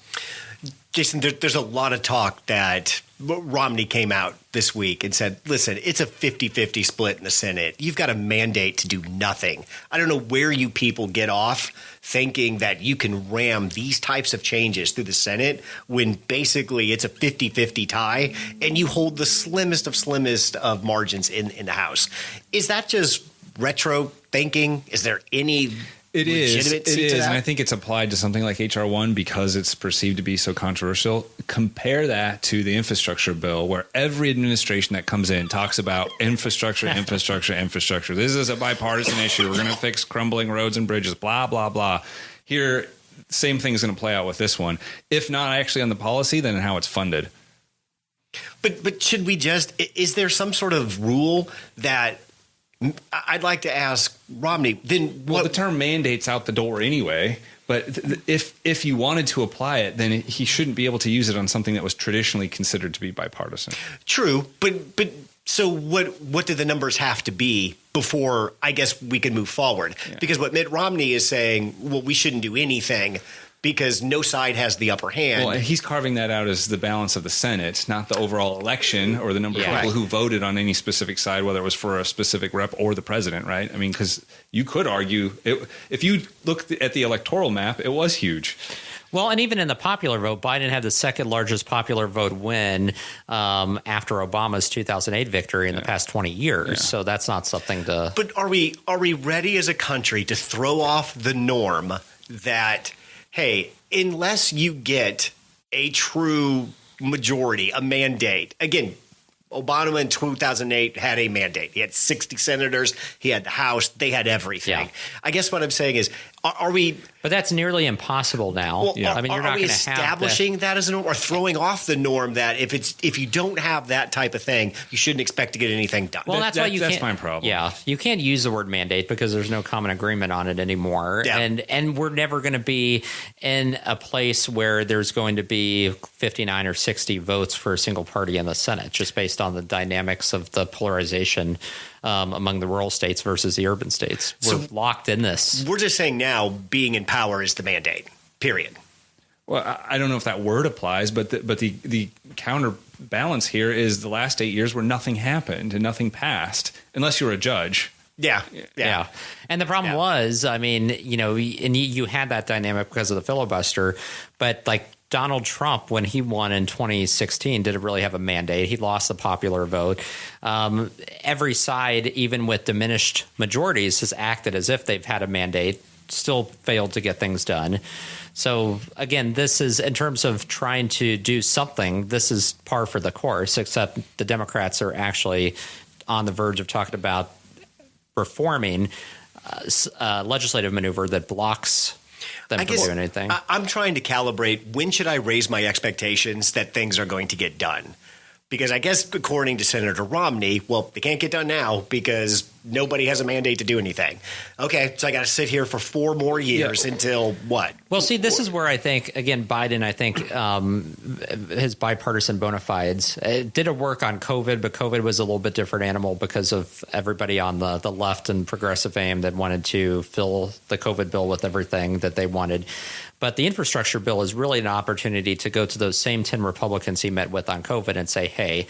Jason, there's a lot of talk that Romney came out this week and said, listen, it's a 50-50 split in the Senate. You've got a mandate to do nothing. I don't know where you people get off thinking that you can ram these types of changes through the Senate when basically it's a 50-50 tie and you hold the slimmest of margins in the House. Is that just retro thinking? Is there any It is, and I think it's applied to something like HR1 because it's perceived to be so controversial. Compare that to the infrastructure bill, where every administration that comes in talks about infrastructure. This is a bipartisan issue. We're going to fix crumbling roads and bridges, blah, blah, blah. Here, same thing is going to play out with this one. If not actually on the policy, then how it's funded. But should we is there some sort of rule that I'd like to ask Romney, then what? Well, the term mandate's out the door anyway, but if you wanted to apply it, then he shouldn't be able to use it on something that was traditionally considered to be bipartisan. True, but so what do the numbers have to be before I guess we can move forward? Yeah. Because what Mitt Romney is saying, well, we shouldn't do anything because no side has the upper hand. Well, he's carving that out as the balance of the Senate, not the overall election or the number of people who voted on any specific side, whether it was for a specific rep or the president, right? I mean, because you could argue, if you look at the electoral map, it was huge. Well, and even in the popular vote, Biden had the second largest popular vote win after Obama's 2008 victory in the past 20 years. Yeah. So that's not something to... But are we ready as a country to throw off the norm that... hey, unless you get a true majority, a mandate, again, Obama in 2008 had a mandate. He had 60 senators. He had the House. They had everything. Yeah. I guess what I'm saying is, are we... But that's nearly impossible now. Well, yeah. You're not going to have establishing that as a norm or throwing off the norm that if you don't have that type of thing, you shouldn't expect to get anything done. Well, that's my problem. Yeah, you can't use the word mandate because there's no common agreement on it anymore. Yeah. And we're never going to be in a place where there's going to be 59 or 60 votes for a single party in the Senate, just based on the dynamics of the polarization among the rural states versus the urban states. We're locked in this. We're just saying now being in power is the mandate, period. Well, I don't know if that word applies, but the counterbalance here is the last 8 years where nothing happened and nothing passed, unless you're a judge. Yeah. And the problem was, I mean, and you had that dynamic because of the filibuster, but like Donald Trump, when he won in 2016, didn't really have a mandate. He lost the popular vote. Every side, even with diminished majorities, has acted as if they've had a mandate, still failed to get things done. So, again, this is, in terms of trying to do something, this is par for the course, except the Democrats are actually on the verge of talking about reforming legislative maneuver that blocks them from doing anything. I'm trying to calibrate when should I raise my expectations that things are going to get done? because I guess according to Senator Romney, well, they can't get done now because nobody has a mandate to do anything. Okay, so I got to sit here for 4 more years until what? Well, see, this is where I think, again, Biden, his bipartisan bona fides did a work on COVID, but COVID was a little bit different animal because of everybody on the left and progressive aim that wanted to fill the COVID bill with everything that they wanted. But the infrastructure bill is really an opportunity to go to those same 10 Republicans he met with on COVID and say, hey,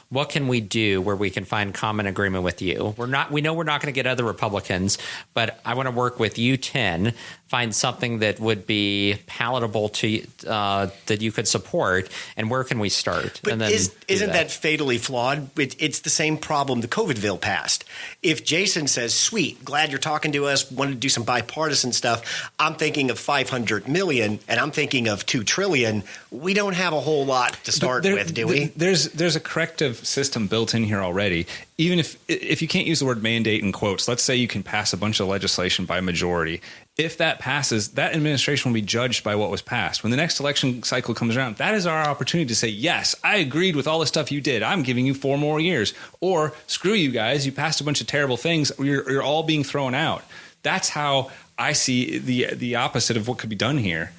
what can we do where we can find common agreement with you? We know we're not going to get other Republicans, but I want to work with you 10, find something that would be palatable to that you could support, and where can we start? But and then isn't that fatally flawed? It's the same problem the COVID bill passed. If Jason says, sweet, glad you're talking to us, wanted to do some bipartisan stuff, I'm thinking of $500 million and I'm thinking of $2 trillion, we don't have a whole lot to start with, do we? There's a corrective system built in here already. Even if you can't use the word mandate in quotes, let's say you can pass a bunch of legislation by majority. If that passes, that administration will be judged by what was passed. When the next election cycle comes around, that is our opportunity to say, yes, I agreed with all the stuff you did. I'm giving you 4 more years. Or screw you guys. You passed a bunch of terrible things. You're all being thrown out. That's how I see the opposite of what could be done here.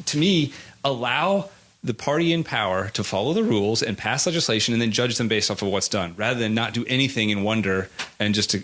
To me, allow the party in power to follow the rules and pass legislation and then judge them based off of what's done, rather than not do anything and wonder and just to,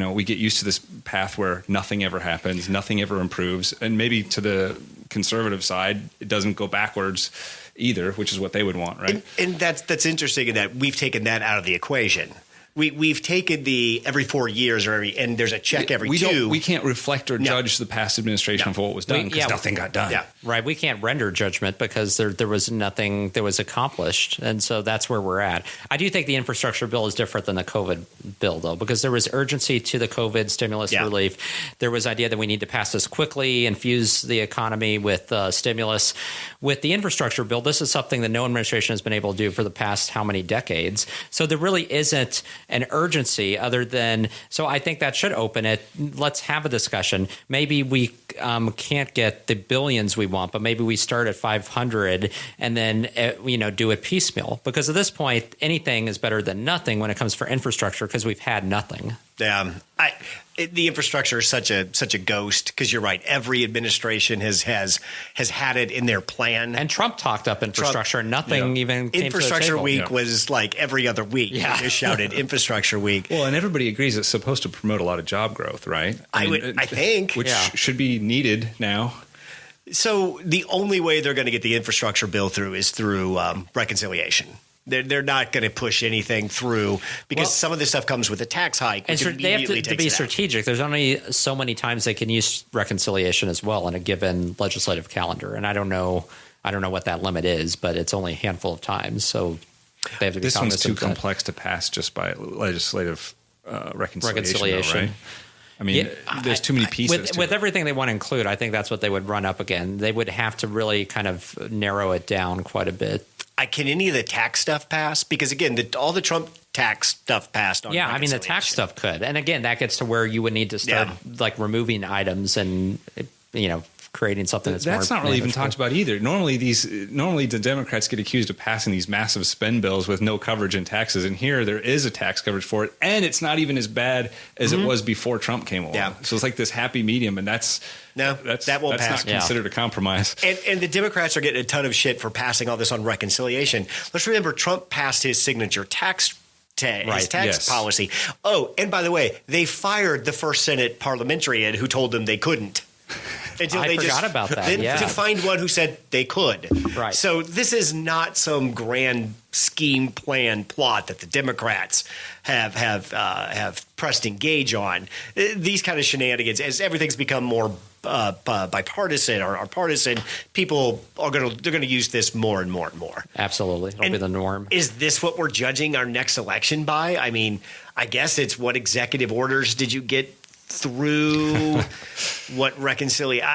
we get used to this path where nothing ever happens, nothing ever improves. And maybe to the conservative side, it doesn't go backwards either, which is what they would want, right? And that's interesting in that we've taken that out of the equation. We've taken the every 4 years and there's a check every 2. We can't reflect or judge the past administration for what was done because nothing got done. Yeah. Right. We can't render judgment because there was nothing that was accomplished. And so that's where we're at. I do think the infrastructure bill is different than the COVID bill, though, because there was urgency to the COVID stimulus relief. There was idea that we need to pass this quickly, infuse the economy with stimulus. With the infrastructure bill, this is something that no administration has been able to do for the past how many decades. So there really isn't an urgency other than, so I think that should open it. Let's have a discussion. Maybe we can't get the billions we want, but maybe we start at 500 and then, do it piecemeal. Because at this point, anything is better than nothing when it comes for infrastructure because we've had nothing. The infrastructure is such a ghost because you're right. Every administration has had it in their plan. And Trump talked up infrastructure, and nothing even came Infrastructure to the table. Week was like every other week. Yeah. They just shouted Infrastructure Week. Well, and everybody agrees it's supposed to promote a lot of job growth, right? I think. Which should be needed now. So the only way they're going to get the infrastructure bill through is through reconciliation. They're not going to push anything through because some of this stuff comes with a tax hike. And they have to be strategic. There's only so many times they can use reconciliation as well in a given legislative calendar. And I don't know what that limit is, but it's only a handful of times. So they have to be this one's too that. complex to pass just by legislative reconciliation. Though, right? I mean, there's too many pieces. With everything they want to include, I think that's what they would run up again. They would have to really kind of narrow it down quite a bit. Can any of the tax stuff pass? Because again, all the Trump tax stuff passed on. Yeah, I mean the tax stuff could, and again, that gets to where you would need to start like removing items and creating something that's not really even talked about either. Normally the Democrats get accused of passing these massive spend bills with no coverage in taxes, and here there is a tax coverage for it, and it's not even as bad as it was before Trump came along. Yeah. So it's like this happy medium, and that won't pass. Not considered a compromise. And the Democrats are getting a ton of shit for passing all this on reconciliation. Let's remember Trump passed his signature tax policy. Oh, and by the way, they fired the first Senate parliamentarian who told them they couldn't. I forgot about that. To find one who said they could. Right. So this is not some grand scheme, plan, plot that the Democrats have pressed engage on. These kind of shenanigans, as everything's become more bipartisan or partisan, people are they're going to use this more and more and more. Absolutely, it'll be the norm. Is this what we're judging our next election by? I mean, I guess it's what executive orders did you get through what reconciliation?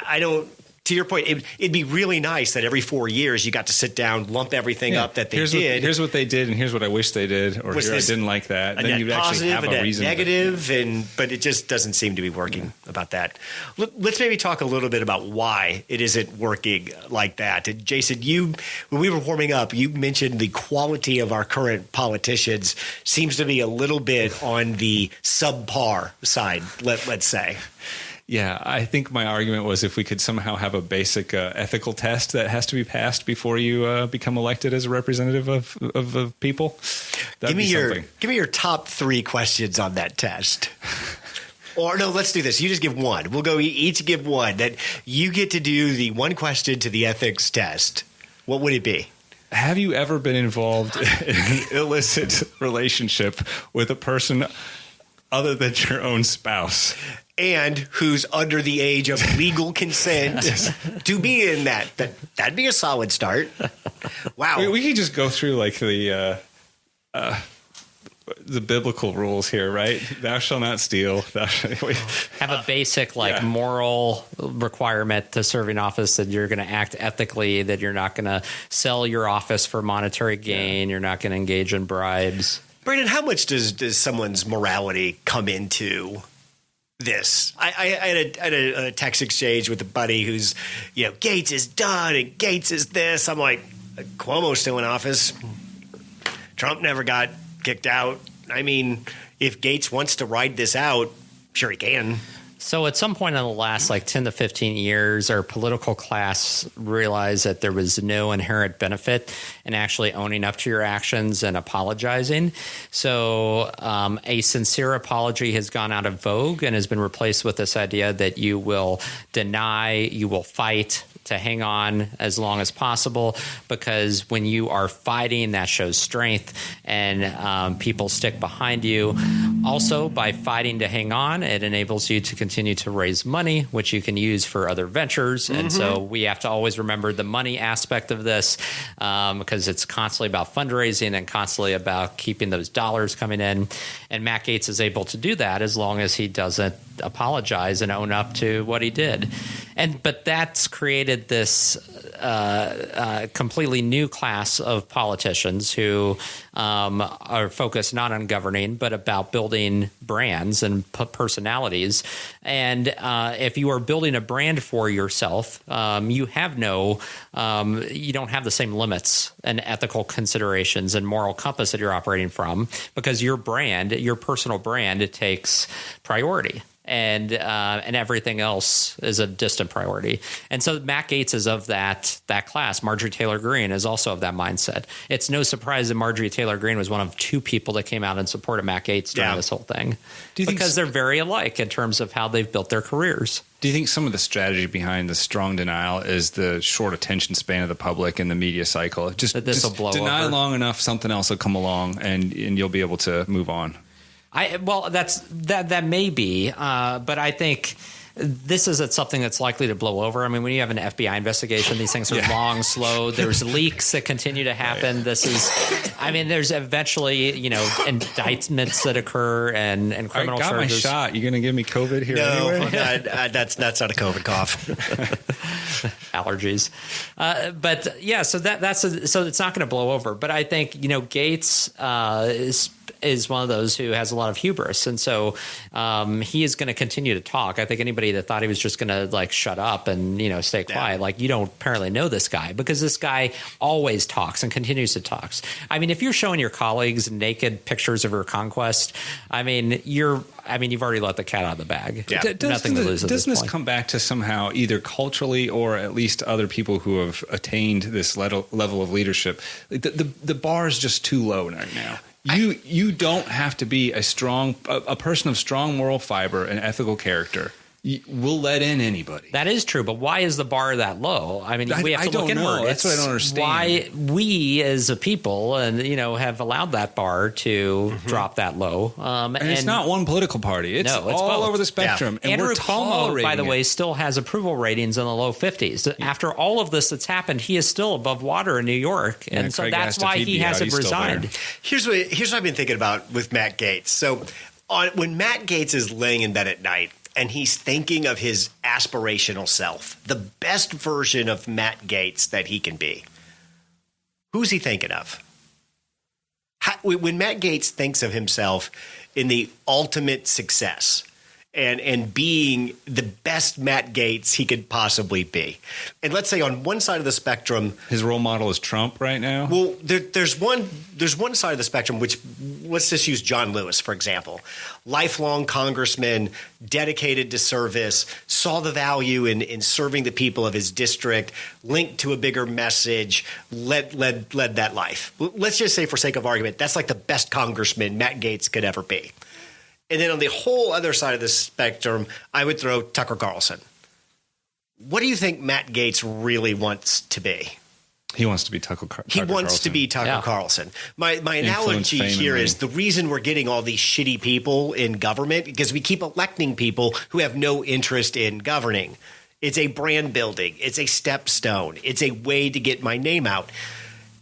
to your point, it'd be really nice that every 4 years you got to sit down, lump everything up that they did. Here's what they did, and here's what I wish they did, or here I didn't like that. Then you'd actually have a reason. Negative, but it just doesn't seem to be working about that. Let's maybe talk a little bit about why it isn't working like that. And Jason, when we were warming up, you mentioned the quality of our current politicians seems to be a little bit on the subpar side, let's say. Yeah, I think my argument was if we could somehow have a basic ethical test that has to be passed before you become elected as a representative of people. Give me your top 3 questions on that test. Or no, let's do this. You just give one. We'll go each give one. That you get to do the one question to the ethics test. What would it be? Have you ever been involved in an illicit relationship with a person other than your own spouse? And who's under the age of legal consent to be in that. That'd be a solid start. Wow. We could just go through like the biblical rules here, right? Thou shalt not steal. Have a basic moral requirement to serving office that you're going to act ethically, that you're not going to sell your office for monetary gain. You're not going to engage in bribes. Brandon, how much does someone's morality come into this? I had a text exchange with a buddy who's, Gaetz is done and Gaetz is this. I'm like, Cuomo's still in office. Trump never got kicked out. I mean, if Gaetz wants to ride this out, sure he can. So at some point in the last 10 to 15 years, our political class realized that there was no inherent benefit in actually owning up to your actions and apologizing. So a sincere apology has gone out of vogue and has been replaced with this idea that you will deny, you will fight to hang on as long as possible, because when you are fighting, that shows strength and people stick behind you. Also, by fighting to hang on, it enables you to continue to raise money, which you can use for other ventures. And so we have to always remember the money aspect of this, because it's constantly about fundraising and constantly about keeping those dollars coming in. And Matt Gaetz is able to do that as long as he doesn't apologize and own up to what he did. But that's created this completely new class of politicians who are focused not on governing, but about building brands and personalities. And if you are building a brand for yourself, you don't have the same limits and ethical considerations and moral compass that you're operating from, because your brand, your personal brand, it takes priority. And everything else is a distant priority. And so Matt Gaetz is of that class. Marjorie Taylor Greene is also of that mindset. It's no surprise that Marjorie Taylor Greene was one of 2 people that came out in support of Matt Gaetz during this whole thing. Because they're very alike in terms of how they've built their careers. Do you think some of the strategy behind the strong denial is the short attention span of the public and the media cycle? Just deny long enough, something else will come along, and you'll be able to move on. That may be, but I think this isn't something that's likely to blow over. I mean, when you have an FBI investigation, these things are long, slow. There's leaks that continue to happen. Right. There's eventually, indictments that occur and criminal charges. I got my shot. You going to give me COVID here anyway? No, that's not a COVID cough. Allergies. So it's not going to blow over. But I think, Gaetz is one of those who has a lot of hubris. And so he is going to continue to talk. I think anybody that thought he was just going to shut up and, stay quiet, you don't apparently know this guy, because this guy always talks and continues to talk. If you're showing your colleagues naked pictures of your conquest, you've already let the cat out of the bag. Yeah. Nothing to lose at this point. Doesn't this come back to somehow either culturally or at least other people who have attained this level of leadership? The bar is just too low right now. You don't have to be a person of strong moral fiber and ethical character. We'll let in anybody. That is true, but why is the bar that low? We have to look inward. That's what I don't understand. Why we as a people have allowed that bar to drop that low. And it's not one political party. It's all both. Over the spectrum. Yeah. And Andrew we're Cuomo, by the way, still has approval ratings in the low 50s. After all of this that's happened, he is still above water in New York. And so that's why he hasn't resigned. Here's what I've been thinking about with Matt Gaetz. So when Matt Gaetz is laying in bed at night, and he's thinking of his aspirational self, the best version of Matt Gaetz that he can be. Who's he thinking of? When Matt Gaetz thinks of himself in the ultimate success and being the best Matt Gaetz he could possibly be, and let's say on one side of the spectrum, his role model is Trump right now. Well, there's one side of the spectrum, which let's just use John Lewis, for example. Lifelong congressman, dedicated to service, saw the value in serving the people of his district, linked to a bigger message, led that life. Let's just say, for sake of argument, that's like the best congressman Matt Gaetz could ever be. And then on the whole other side of the spectrum, I would throw Tucker Carlson. What do you think Matt Gaetz really wants to be? He wants to be Tucker Carlson. He wants to be Tucker Carlson. My analogy here is the reason we're getting all these shitty people in government because we keep electing people who have no interest in governing. It's a brand building. It's a stepstone. It's a way to get my name out.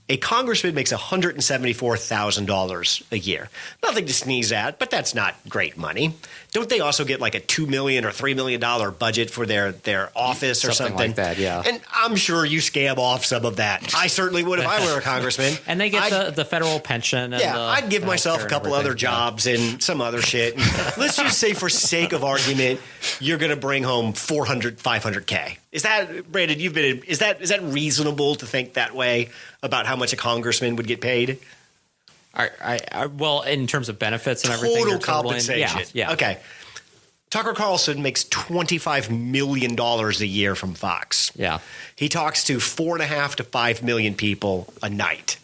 A congressman makes $174,000 a year. Nothing to sneeze at, but that's not great money. Don't they also get like a $2 million or $3 million budget for their office or something like that? Yeah, and I'm sure you scam off some of that. I certainly would if I were a congressman. And they get the federal pension. And I'd give myself a couple other jobs and some other shit. Let's just say, for sake of argument, you're going to bring home $400,000-$500K. Is that, Brandon? Is that reasonable to think that way about how much a congressman would get paid? Well, in terms of benefits and everything, total compensation. Yeah. Okay. Tucker Carlson makes $25 million a year from Fox. Yeah. He talks to 4.5 to 5 million people a night.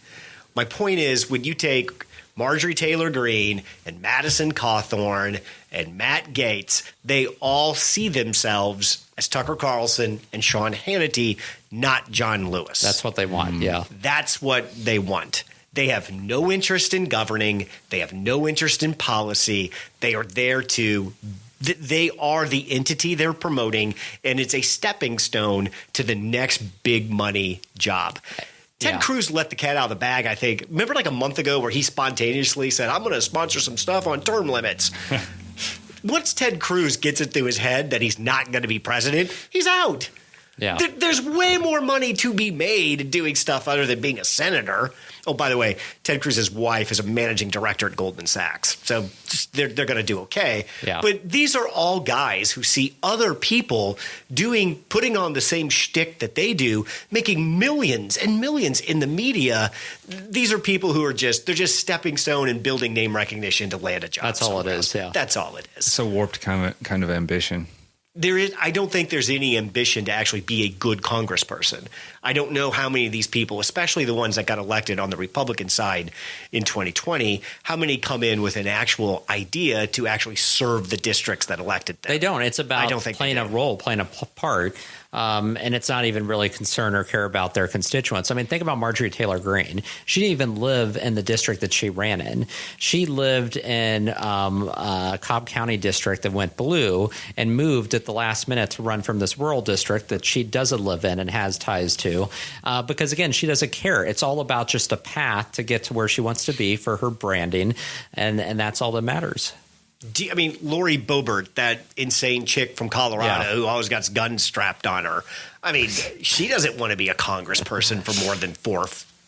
My point is, when you take Marjorie Taylor Greene and Madison Cawthorn and Matt Gaetz, they all see themselves as Tucker Carlson and Sean Hannity, not John Lewis. That's what they want. Yeah. That's what they want. They have no interest in governing. They have no interest in policy. They are there to they are the entity they're promoting, and it's a stepping stone to the next big money job. Ted Cruz let the cat out of the bag, I think. Remember like a month ago where he spontaneously said, I'm going to sponsor some stuff on term limits. Once Ted Cruz gets it through his head that he's not going to be president, he's out. Yeah. There's way more money to be made doing stuff other than being a senator. Oh, by the way, Ted Cruz's wife is a managing director at Goldman Sachs, so they're going to do okay. Yeah. But these are all guys who see other people putting on the same shtick that they do, making millions and millions in the media. These are people who are they're just stepping stone and building name recognition to land a job. That's all it is. Yeah. That's all it is. It's a warped kind of ambition. I don't think there's any ambition to actually be a good congressperson. I don't know how many of these people, especially the ones that got elected on the Republican side in 2020, how many come in with an actual idea to actually serve the districts that elected them. They don't. It's about playing a role, playing a part. And it's not even really concern or care about their constituents. I mean, think about Marjorie Taylor Greene. She didn't even live in the district that she ran in. She lived in Cobb County district that went blue and moved at the last minute to run from this rural district that she doesn't live in and has ties to. Because, again, she doesn't care. It's all about just a path to get to where she wants to be for her branding, and that's all that matters. I mean, Lori Boebert, that insane chick from Colorado who always got guns strapped on her. I mean, she doesn't want to be a congressperson for more than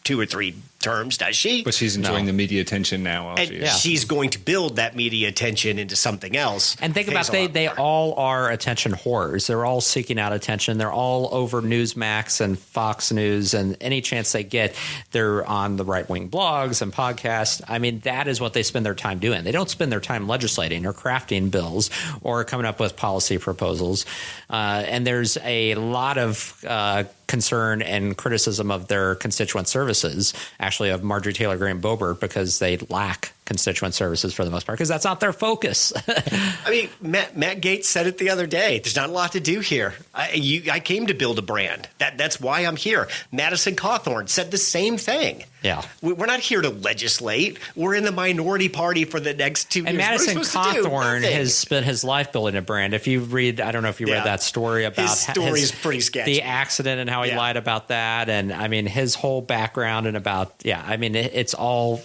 2 or 3 terms, does she? But she's enjoying the media attention now. She's going to build that media attention into something else. And think about they all are attention whores. They're all seeking out attention. They're all over Newsmax and Fox News, and any chance they get, they're on the right-wing blogs and podcasts. I mean, that is what they spend their time doing. They don't spend their time legislating or crafting bills or coming up with policy proposals. And there's a lot of concern and criticism of their constituent services, actually of Marjorie Taylor Greene Boebert, because they lack constituent services for the most part, because that's not their focus. I mean, Matt Gaetz said it the other day. There's not a lot to do here. I came to build a brand. That's why I'm here. Madison Cawthorn said the same thing. Yeah. We're not here to legislate. We're in the minority party for the next 2 years. And Madison Cawthorn has spent his life building a brand. If you read, I don't know if you read that story about his story is pretty sketchy. The accident and how he lied about that. And I mean, his whole background and about, I mean, it's all,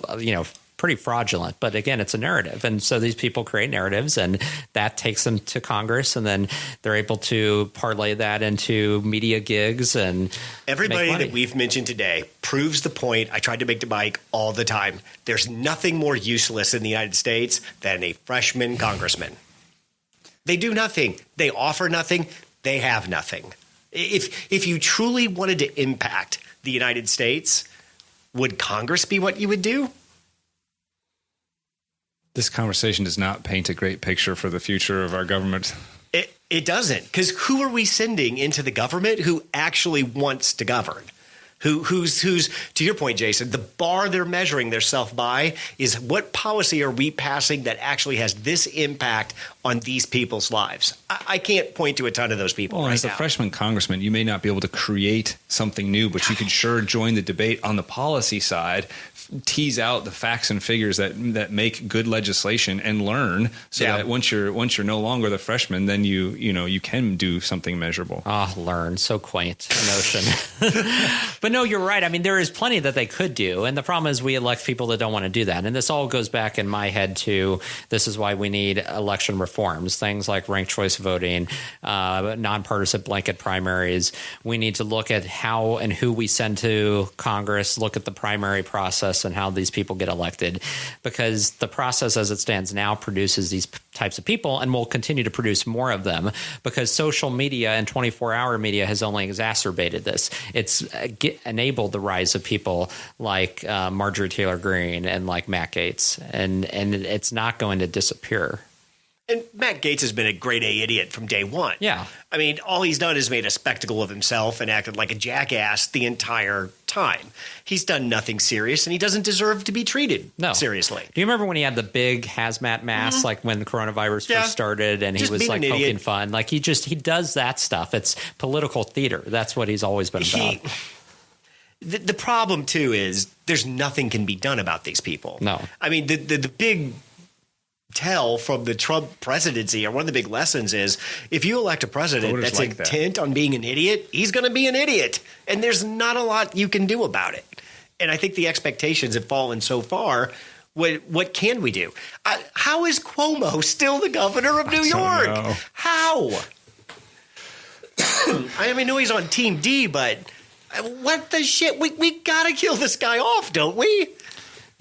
pretty fraudulent. But again, it's a narrative. And so these people create narratives, and that takes them to Congress, and then they're able to parlay that into media gigs. And everybody that we've mentioned today proves the point I tried to make to Mike all the time. There's nothing more useless in the United States than a freshman congressman. They do nothing. They offer nothing. They have nothing. If you truly wanted to impact the United States, would Congress be what you would do? This conversation does not paint a great picture for the future of our government. It doesn't, because who are we sending into the government who actually wants to govern? Who's to your point, Jason, the bar they're measuring themselves by is what policy are we passing that actually has this impact on these people's lives? I can't point to a ton of those people. Well, as a freshman congressman, you may not be able to create something new, but you can sure join the debate on the policy side, tease out the facts and figures that make good legislation, and learn so that once you're no longer the freshman, then you can do something measurable. Learn. So quaint a notion. But no, you're right. I mean, there is plenty that they could do. And the problem is we elect people that don't want to do that. And this all goes back in my head to this is why we need election reforms, things like ranked choice voting, nonpartisan blanket primaries. We need to look at how and who we send to Congress, look at the primary process and how these people get elected, because the process as it stands now produces these types of people and will continue to produce more of them because social media and 24-hour media has only exacerbated this. It's enabled the rise of people like Marjorie Taylor Greene and like Matt Gaetz, and it's not going to disappear. And Matt Gaetz has been a grade A idiot from day one. Yeah. I mean, all he's done is made a spectacle of himself and acted like a jackass the entire time. He's done nothing serious, and he doesn't deserve to be treated seriously. Do you remember when he had the big hazmat mask, like when the coronavirus first started, and he was like poking fun? Like he does that stuff. It's political theater. That's what he's always been about. The problem, too, is there's nothing can be done about these people. No. I mean, the big tell from the Trump presidency, or one of the big lessons is if you elect a president that's intent on being an idiot, he's going to be an idiot. And there's not a lot you can do about it. And I think the expectations have fallen so far. What can we do? How is Cuomo still the governor of New York? How? I know he's on Team D, but what the shit? We got to kill this guy off, don't we?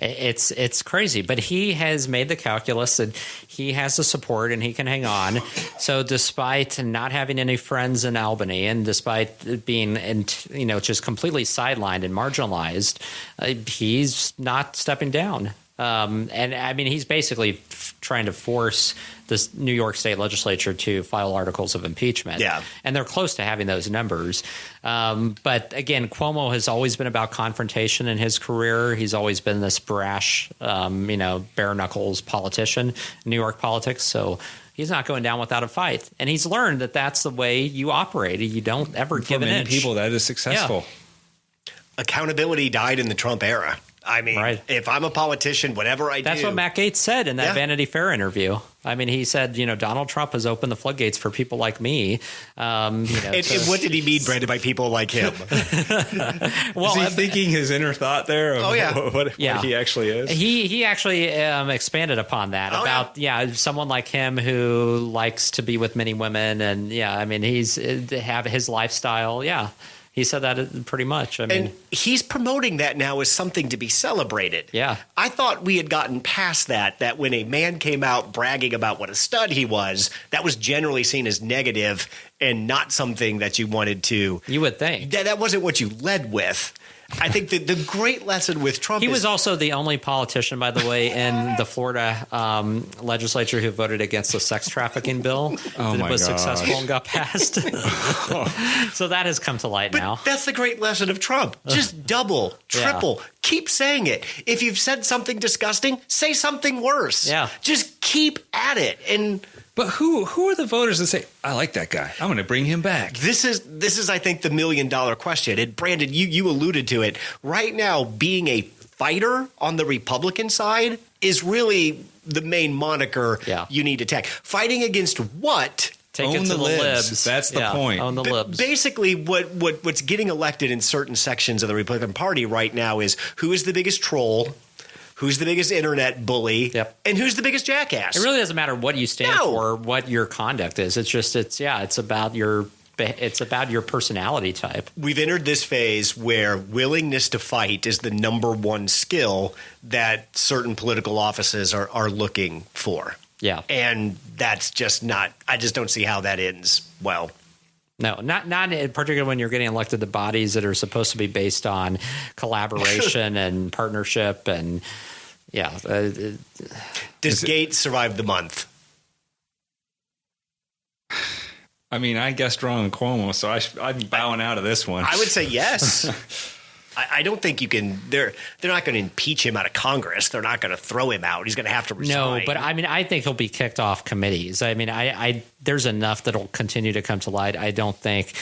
It's crazy, but he has made the calculus that he has the support and he can hang on. So despite not having any friends in Albany and despite being just completely sidelined and marginalized, he's not stepping down. And I mean, he's basically trying to force this New York State legislature to file articles of impeachment. Yeah. And they're close to having those numbers. But again, Cuomo has always been about confrontation in his career. He's always been this brash, bare knuckles politician in New York politics. So he's not going down without a fight. And he's learned that that's the way you operate. You don't ever give an inch. For many people, that is successful. Yeah. Accountability died in the Trump era. I mean, if I'm a politician, whatever I do. That's what Matt Gaetz said in that Vanity Fair interview. I mean, he said, Donald Trump has opened the floodgates for people like me. And what did he mean, Brandon, by people like him? Well, is he thinking his inner thought there of what he actually is? He actually expanded upon that about someone like him who likes to be with many women. And, he's have his lifestyle. Yeah. He said that pretty much. And he's promoting that now as something to be celebrated. Yeah. I thought we had gotten past that when a man came out bragging about what a stud he was, that was generally seen as negative and not something that you wanted to. You would think. That wasn't what you led with. I think that the great lesson with Trump He was also the only politician, by the way, in the Florida legislature who voted against the sex trafficking bill that was successful and got passed. So that has come to light now. That's the great lesson of Trump. Just double, triple, keep saying it. If you've said something disgusting, say something worse. Yeah. Just keep at it. But who are the voters that say, I like that guy, I'm going to bring him back? This is, I think, the $1 million question. And Brandon, you alluded to it. Right now, being a fighter on the Republican side is really the main moniker you need to tag. Fighting against what? Take it to the libs. That's the point. Own the libs. Basically, what's getting elected in certain sections of the Republican Party right now is who is the biggest troll, who's the biggest internet bully, and who's the biggest jackass. It really doesn't matter what you stand for, what your conduct is. It's about your personality type. We've entered this phase where willingness to fight is the number one skill that certain political offices are looking for. Yeah. And that's just not – I just don't see how that ends well. No, not particularly when you're getting elected to bodies that are supposed to be based on collaboration and partnership and Does Gaetz survive the month? I mean, I guessed wrong on Cuomo, so I'm bowing out of this one. I would say yes. I don't think you can. They're not going to impeach him out of Congress. They're not going to throw him out. He's going to have to resign. No, but I mean, I think he'll be kicked off committees. I mean, I there's enough that'll continue to come to light. I don't think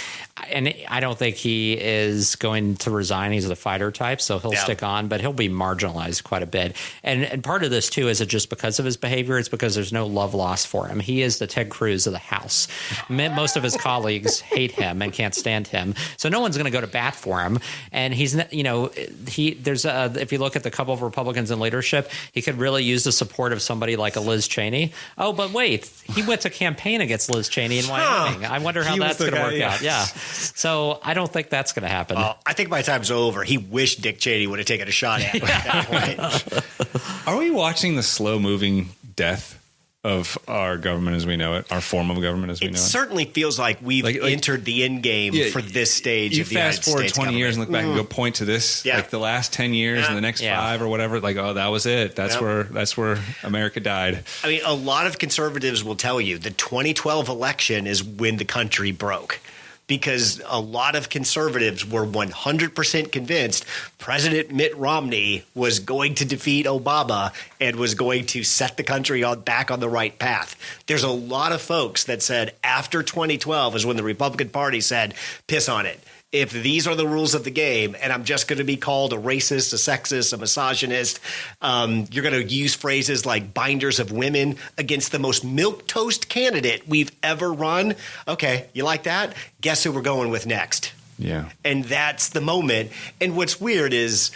he is going to resign. He's the fighter type, so he'll stick on, but he'll be marginalized quite a bit. And part of this too isn't just because of his behavior; it's because there's no love lost for him. He is the Ted Cruz of the House. Most of his colleagues hate him and can't stand him, so no one's going to go to bat for him. And he's, if you look at the couple of Republicans in leadership, he could really use the support of somebody like a Liz Cheney. Oh, but wait, he went to campaign against Liz Cheney in Wyoming. I wonder how that's going to work out. Yeah. So I don't think that's going to happen. I think my time's over. He wished Dick Cheney would have taken a shot at him at that point. Are we watching the slow-moving death of our government as we know it, our form of government as we know it? It certainly feels like we've entered the end game for this stage of the United States. You fast forward 20 years and look back and go point to this, like the last 10 years and the next 5 or whatever, like, oh, that was it. That's where America died. I mean, a lot of conservatives will tell you the 2012 election is when the country broke. Because a lot of conservatives were 100% convinced President Mitt Romney was going to defeat Obama and was going to set the country back on the right path. There's a lot of folks that said after 2012 is when the Republican Party said, piss on it. If these are the rules of the game and I'm just going to be called a racist, a sexist, a misogynist, you're going to use phrases like binders of women against the most milquetoast candidate we've ever run. Okay, you like that? Guess who we're going with next? Yeah. And that's the moment. And what's weird is,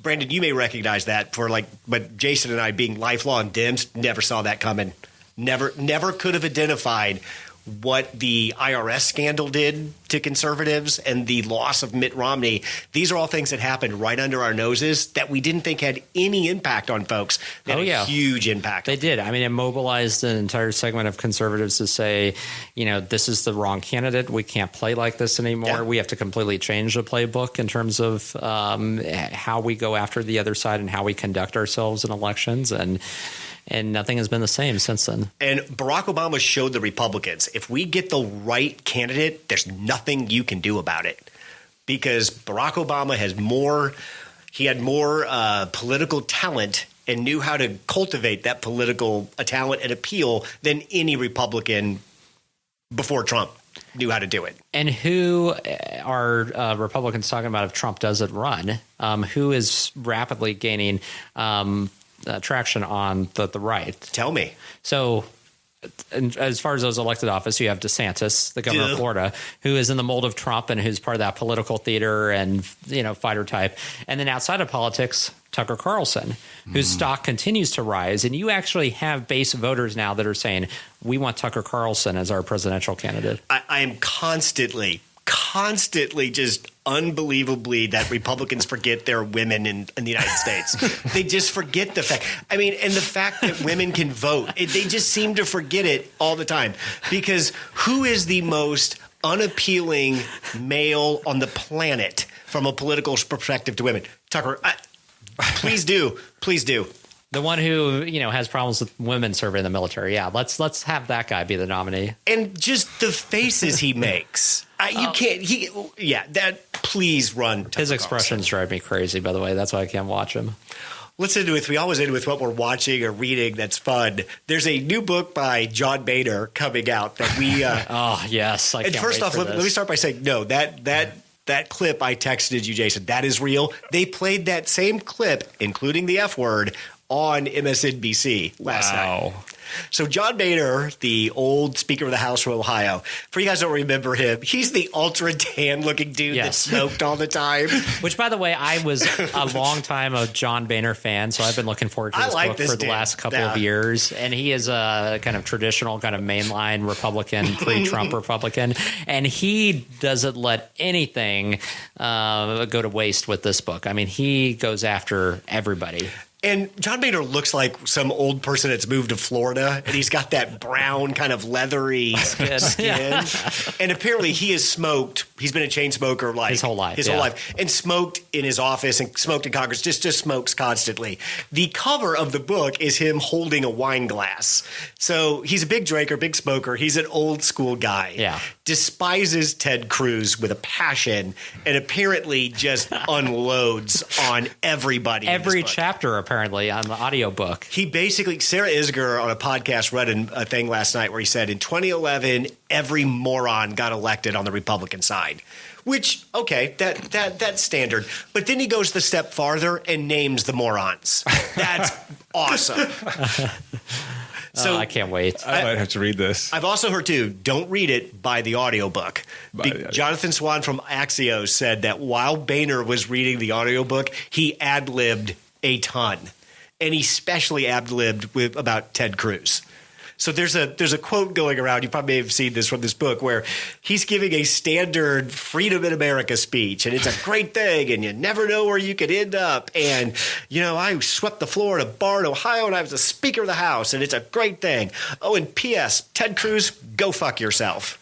Brandon, you may recognize that but Jason and I being lifelong Dems never saw that coming. Never could have identified what the IRS scandal did to conservatives and the loss of Mitt Romney. These are all things that happened right under our noses that we didn't think had any impact on folks. They had a huge impact. They did. I mean, it mobilized an entire segment of conservatives to say, this is the wrong candidate. We can't play like this anymore. Yeah. We have to completely change the playbook in terms of how we go after the other side and how we conduct ourselves in elections. And nothing has been the same since then. And Barack Obama showed the Republicans, if we get the right candidate, there's nothing you can do about it. Because Barack Obama had more political talent and knew how to cultivate that political talent and appeal than any Republican before Trump knew how to do it. And who are Republicans talking about if Trump doesn't run? Who is rapidly gaining traction on the right? Tell me. So as far as those elected office, you have DeSantis, the governor of Florida, who is in the mold of Trump and who's part of that political theater and, fighter type. And then outside of politics, Tucker Carlson, whose stock continues to rise. And you actually have base voters now that are saying, we want Tucker Carlson as our presidential candidate. I am constantly just unbelievably that Republicans forget there are women in the United States. They just forget the fact. I mean, and the fact that women can vote, they just seem to forget it all the time. Because who is the most unappealing male on the planet from a political perspective to women? Tucker, please do. Please do. The one who, has problems with women serving in the military. Yeah, let's have that guy be the nominee. And just the faces he makes. You can't. Please run. Tucker His expressions Carlson. Drive me crazy, by the way. That's why I can't watch him. We always end with what we're watching or reading that's fun. There's a new book by John Boehner coming out that we. Oh, yes. I can't first wait off, for let me start by saying, no, that clip I texted you, Jason, that is real. They played that same clip, including the F word, on MSNBC last night. So John Boehner, the old Speaker of the House from Ohio, for you guys who don't remember him, he's the ultra tan looking dude that smoked all the time. Which, by the way, I was a long time a John Boehner fan, so I've been looking forward to this book for the last couple of years. And he is a kind of traditional, kind of mainline Republican, pre-Trump Republican, and he doesn't let anything go to waste with this book. I mean, he goes after everybody. And John Boehner looks like some old person that's moved to Florida, and he's got that brown kind of leathery skin. And apparently he has smoked. He's been a chain smoker like his whole life. And smoked in his office and smoked in Congress, just smokes constantly. The cover of the book is him holding a wine glass. So he's a big drinker, big smoker. He's an old school guy. Yeah. Despises Ted Cruz with a passion and apparently just unloads on everybody. Every chapter, apparently, on the audiobook. He basically, Sarah Isger on a podcast read a thing last night where he said in 2011, every moron got elected on the Republican side. Which, okay, that's standard. But then he goes the step farther and names the morons. That's awesome. So I can't wait. I might have to read this. I've also heard, too, don't read it, buy the audiobook. Jonathan Swan from Axios said that while Boehner was reading the audiobook, he ad-libbed a ton. And he especially ad-libbed about Ted Cruz. So there's a quote going around, you probably may have seen this from this book, where he's giving a standard Freedom in America speech, and it's a great thing, and you never know where you could end up. And, I swept the floor at a bar in Ohio, and I was the Speaker of the House, and it's a great thing. Oh, and P.S., Ted Cruz, go fuck yourself.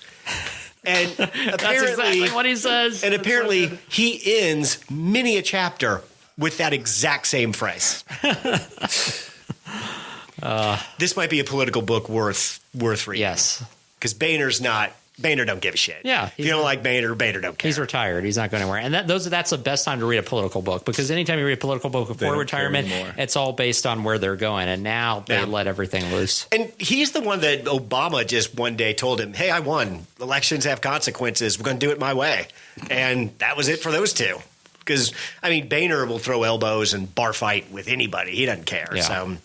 And apparently, that's exactly what he says. And apparently he ends many a chapter with that exact same phrase. This might be a political book worth reading. Yes. Because Boehner don't give a shit. Yeah. If you don't like Boehner don't care. He's retired. He's not going anywhere. And that's the best time to read a political book, because anytime you read a political book before retirement, it's all based on where they're going. And now they let everything loose. And he's the one that Obama just one day told him, hey, I won. Elections have consequences. We're going to do it my way. And that was it for those two. Because, Boehner will throw elbows and bar fight with anybody. He doesn't care. Yeah. So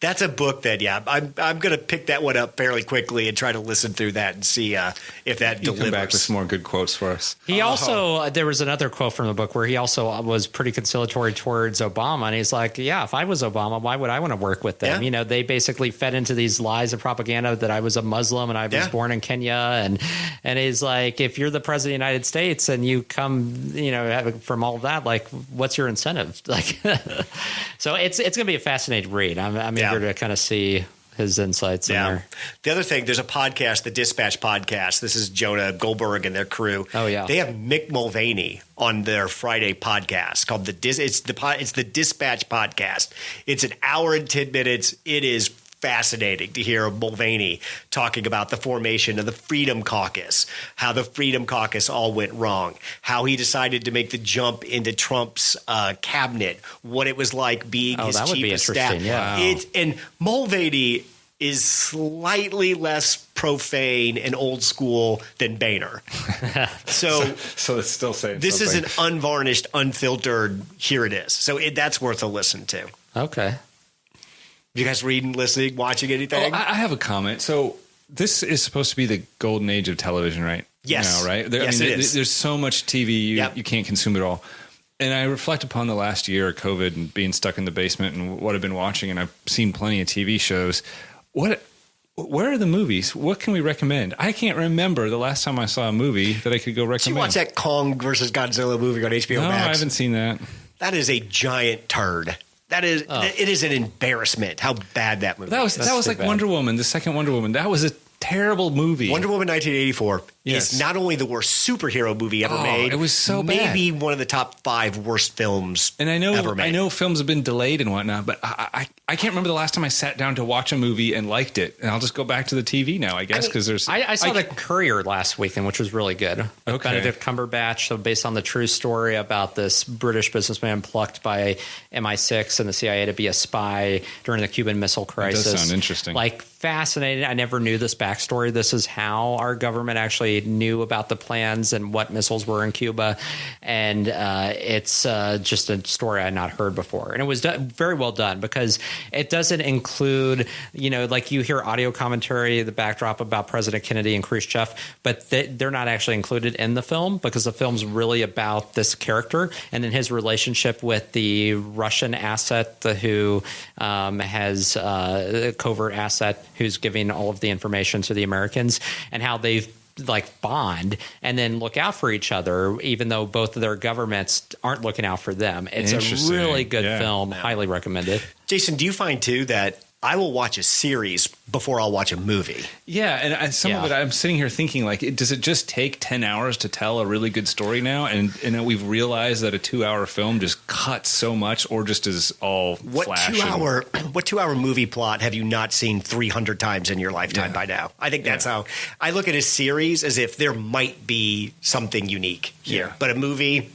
that's a book that, I'm going to pick that one up fairly quickly and try to listen through that and see if that delivers. Come back with some more good quotes for us. He also, there was another quote from the book where he also was pretty conciliatory towards Obama. And he's like, yeah, if I was Obama, why would I want to work with them? Yeah. They basically fed into these lies of propaganda that I was a Muslim and I was born in Kenya. And he's like, if you're the president of the United States and you come, from all of that, like, what's your incentive? Like, so it's going to be a fascinating read. I'm eager to kind of see his insights in there. The other thing, there's a podcast, the Dispatch podcast. This is Jonah Goldberg and their crew. Oh yeah, they have Mick Mulvaney on their Friday podcast called it's the Dispatch podcast. It's an hour and 10 minutes. It is fascinating to hear Mulvaney talking about the formation of the Freedom Caucus, how the Freedom Caucus all went wrong, how he decided to make the jump into Trump's cabinet, what it was like being his chief of staff. Yeah. And Mulvaney is slightly less profane and old school than Boehner. So it's still saying this something. is an unvarnished, unfiltered, here it is. So that's worth a listen to. Okay. You guys reading, listening, watching anything? I have a comment. So this is supposed to be the golden age of television, right? Yes. Now, right? It is. There's so much TV, you can't consume it all. And I reflect upon the last year of COVID and being stuck in the basement and what I've been watching, and I've seen plenty of TV shows. Where are the movies? What can we recommend? I can't remember the last time I saw a movie that I could go recommend. Did you watch that Kong versus Godzilla movie on HBO Max? No, I haven't seen that. That is a giant turd. It is an embarrassment how bad that movie is. That was like bad. Wonder Woman, the second Wonder Woman. That was a terrible movie. Wonder Woman 1984 is not only the worst superhero movie ever made. It was so bad. Maybe one of the top 5 worst films ever made. I know films have been delayed and whatnot, but I can't remember the last time I sat down to watch a movie and liked it. And I'll just go back to the TV now, I guess, because there's... I saw The Courier last weekend, which was really good. Okay. Benedict Cumberbatch, so based on the true story about this British businessman plucked by MI6 and the CIA to be a spy during the Cuban Missile Crisis. That does sound interesting. Like, fascinating. I never knew this backstory. This is how our government actually actually knew about the plans and what missiles were in Cuba. And it's just a story I had not heard before. And it was very well done because it doesn't include, like you hear audio commentary, the backdrop about President Kennedy and Khrushchev, but they're not actually included in the film because the film's really about this character and then his relationship with the Russian asset who has a covert asset who's giving all of the information to the Americans, and how they've bond and then look out for each other, even though both of their governments aren't looking out for them. It's a really good film. Highly recommended. Jason, do you find too that I will watch a series before I'll watch a movie? Yeah, and some of it, I'm sitting here thinking, does it just take 10 hours to tell a really good story now? And we've realized that a 2-hour film just cuts so much, or just is all flash. What 2-hour movie plot have you not seen 300 times in your lifetime by now? I think that's how I look at a series, as if there might be something unique here. Yeah. But a movie,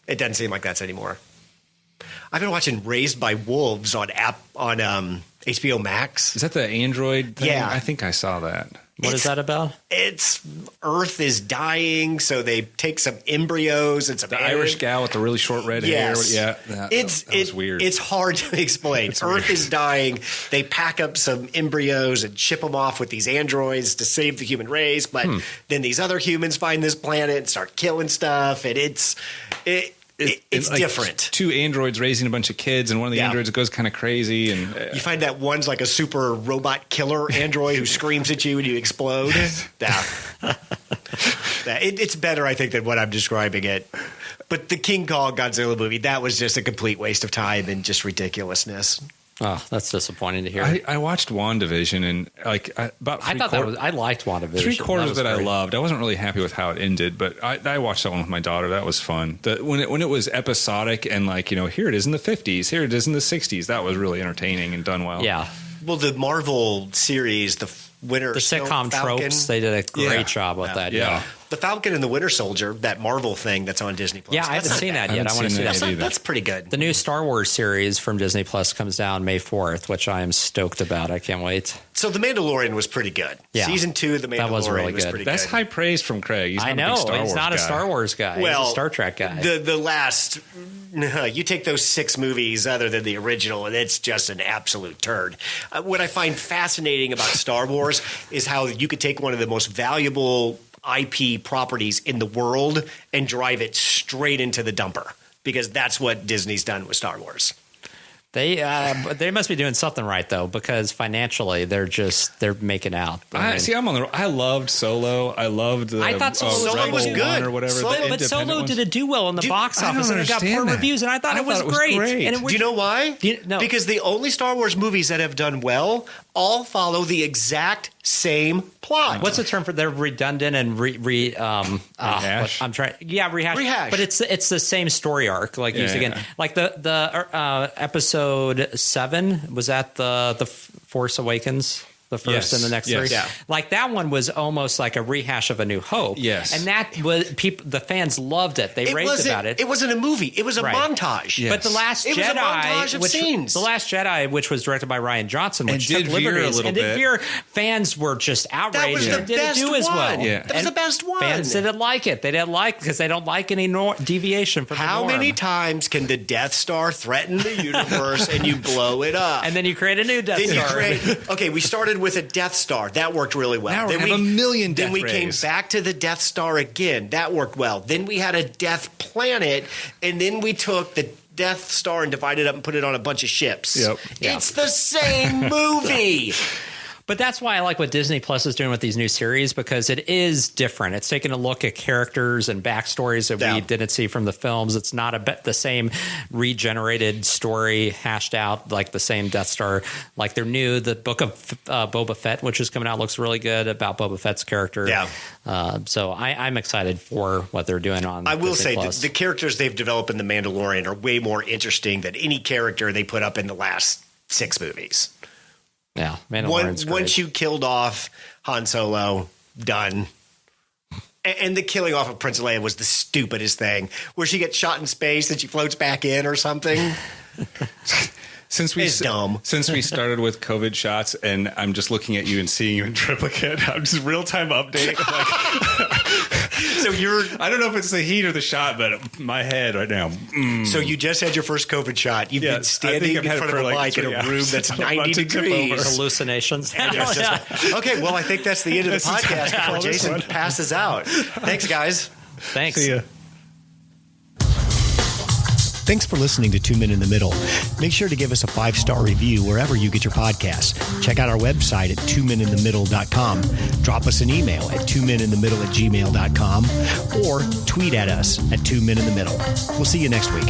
it doesn't seem like that's anymore. I've been watching Raised by Wolves on HBO Max. Is that the Android thing? Yeah. I think I saw that. What is that about? It's Earth is dying, so they take some embryos and some Irish gal with the really short red hair. Yeah, that was weird. It's hard to explain. Earth is dying. They pack up some embryos and ship them off with these androids to save the human race. But then these other humans find this planet and start killing stuff, and it's different. Two androids raising a bunch of kids, and one of the androids goes kind of crazy. And you find that one's like a super robot killer android who screams at you when you explode. It's better, I think, than what I'm describing it. But the King Kong Godzilla movie, that was just a complete waste of time and just ridiculousness. Oh, that's disappointing to hear. I watched WandaVision, and I liked WandaVision. 3/4 that I loved. I wasn't really happy with how it ended, but I watched that one with my daughter. That was fun. When it was episodic and here it is in the 50s, here it is in the 60s. That was really entertaining and done well. Yeah. Well, the Marvel series, the sitcom tropes, they did a great job with that. Yeah. The Falcon and the Winter Soldier, that Marvel thing that's on Disney Plus. Yeah, I haven't seen that yet. I want to see that. That's pretty good. The new Star Wars series from Disney Plus comes down May 4th, which I am stoked about. I can't wait. So The Mandalorian was pretty good. Yeah. Season 2 of The Mandalorian was pretty good. That's high praise from Craig. He's not I know. He's not a Star Wars guy. Well, he's a Star Trek guy. The last, you take those 6 movies other than the original, and it's just an absolute turd. What I find fascinating about Star Wars is how you could take one of the most valuable IP properties in the world and drive it straight into the dumper, because that's what Disney's done with Star Wars. They must be doing something right, though, because financially they're making out. I'm on the. I loved Solo. I thought Solo was good or whatever. But Solo didn't do well in the box office, and it got poor reviews. And I thought it was great. And do you know why? Because the only Star Wars movies that have done well all follow the exact same plot. What's the term for they're redundant and rehash? I'm trying. Yeah, rehash. But it's the same story arc, used again. Like the episode 7 was that the Force Awakens. The first and the next series. Yeah. Like that one was almost like a rehash of A New Hope. Yes. And that was the fans loved it. They raved about it. It wasn't a movie. It was a montage. Yes. But The Last Jedi, was a montage of scenes. The Last Jedi, which was directed by Ryan Johnson, which took liberties, and did veer, fans were just outraged. That was the best one. Well. Yeah. That was the best one. Fans didn't like it. They didn't like because they don't like any deviation from the norm. How many times can the Death Star threaten the universe and you blow it up? And then you create a new Death Star. Okay, we started with a Death Star. That worked really well. Now we have a million Death Then we rays. came back to the Death Star again. That worked well. Then we had a Death Planet, and then we took the Death Star and divided it up and put it on a bunch of ships. Yep. It's the same movie. But that's why I like what Disney Plus is doing with these new series, because it is different. It's taking a look at characters and backstories that we didn't see from the films. It's not the same regenerated story hashed out like the same Death Star. Like they're new. The book of Boba Fett, which is coming out, looks really good about Boba Fett's character. Yeah. So I'm excited for what they're doing on. I will Disney say Plus. the characters they've developed in The Mandalorian are way more interesting than any character they put up in the last 6 movies. Yeah, Mandalorian's great. Once you killed off Han Solo, done. And the killing off of Princess Leia was the stupidest thing, where she gets shot in space and she floats back in or something. Since we started with COVID shots, and I'm just looking at you and seeing you in triplicate, I'm just real-time update. So I don't know if it's the heat or the shot, but my head right now. So you just had your first COVID shot. You've been standing in front of a mic in a room that's 90 degrees. Hallucinations. Okay, well, I think that's the end of the podcast before Jason passes out. Thanks, guys. Thanks. See ya. Thanks for listening to 2 Men in the Middle. Make sure to give us a 5-star review wherever you get your podcasts. Check out our website at 2meninthemiddle.com. Drop us an email at 2meninthemiddle@gmail.com or tweet at us at 2 Men in the Middle. We'll see you next week.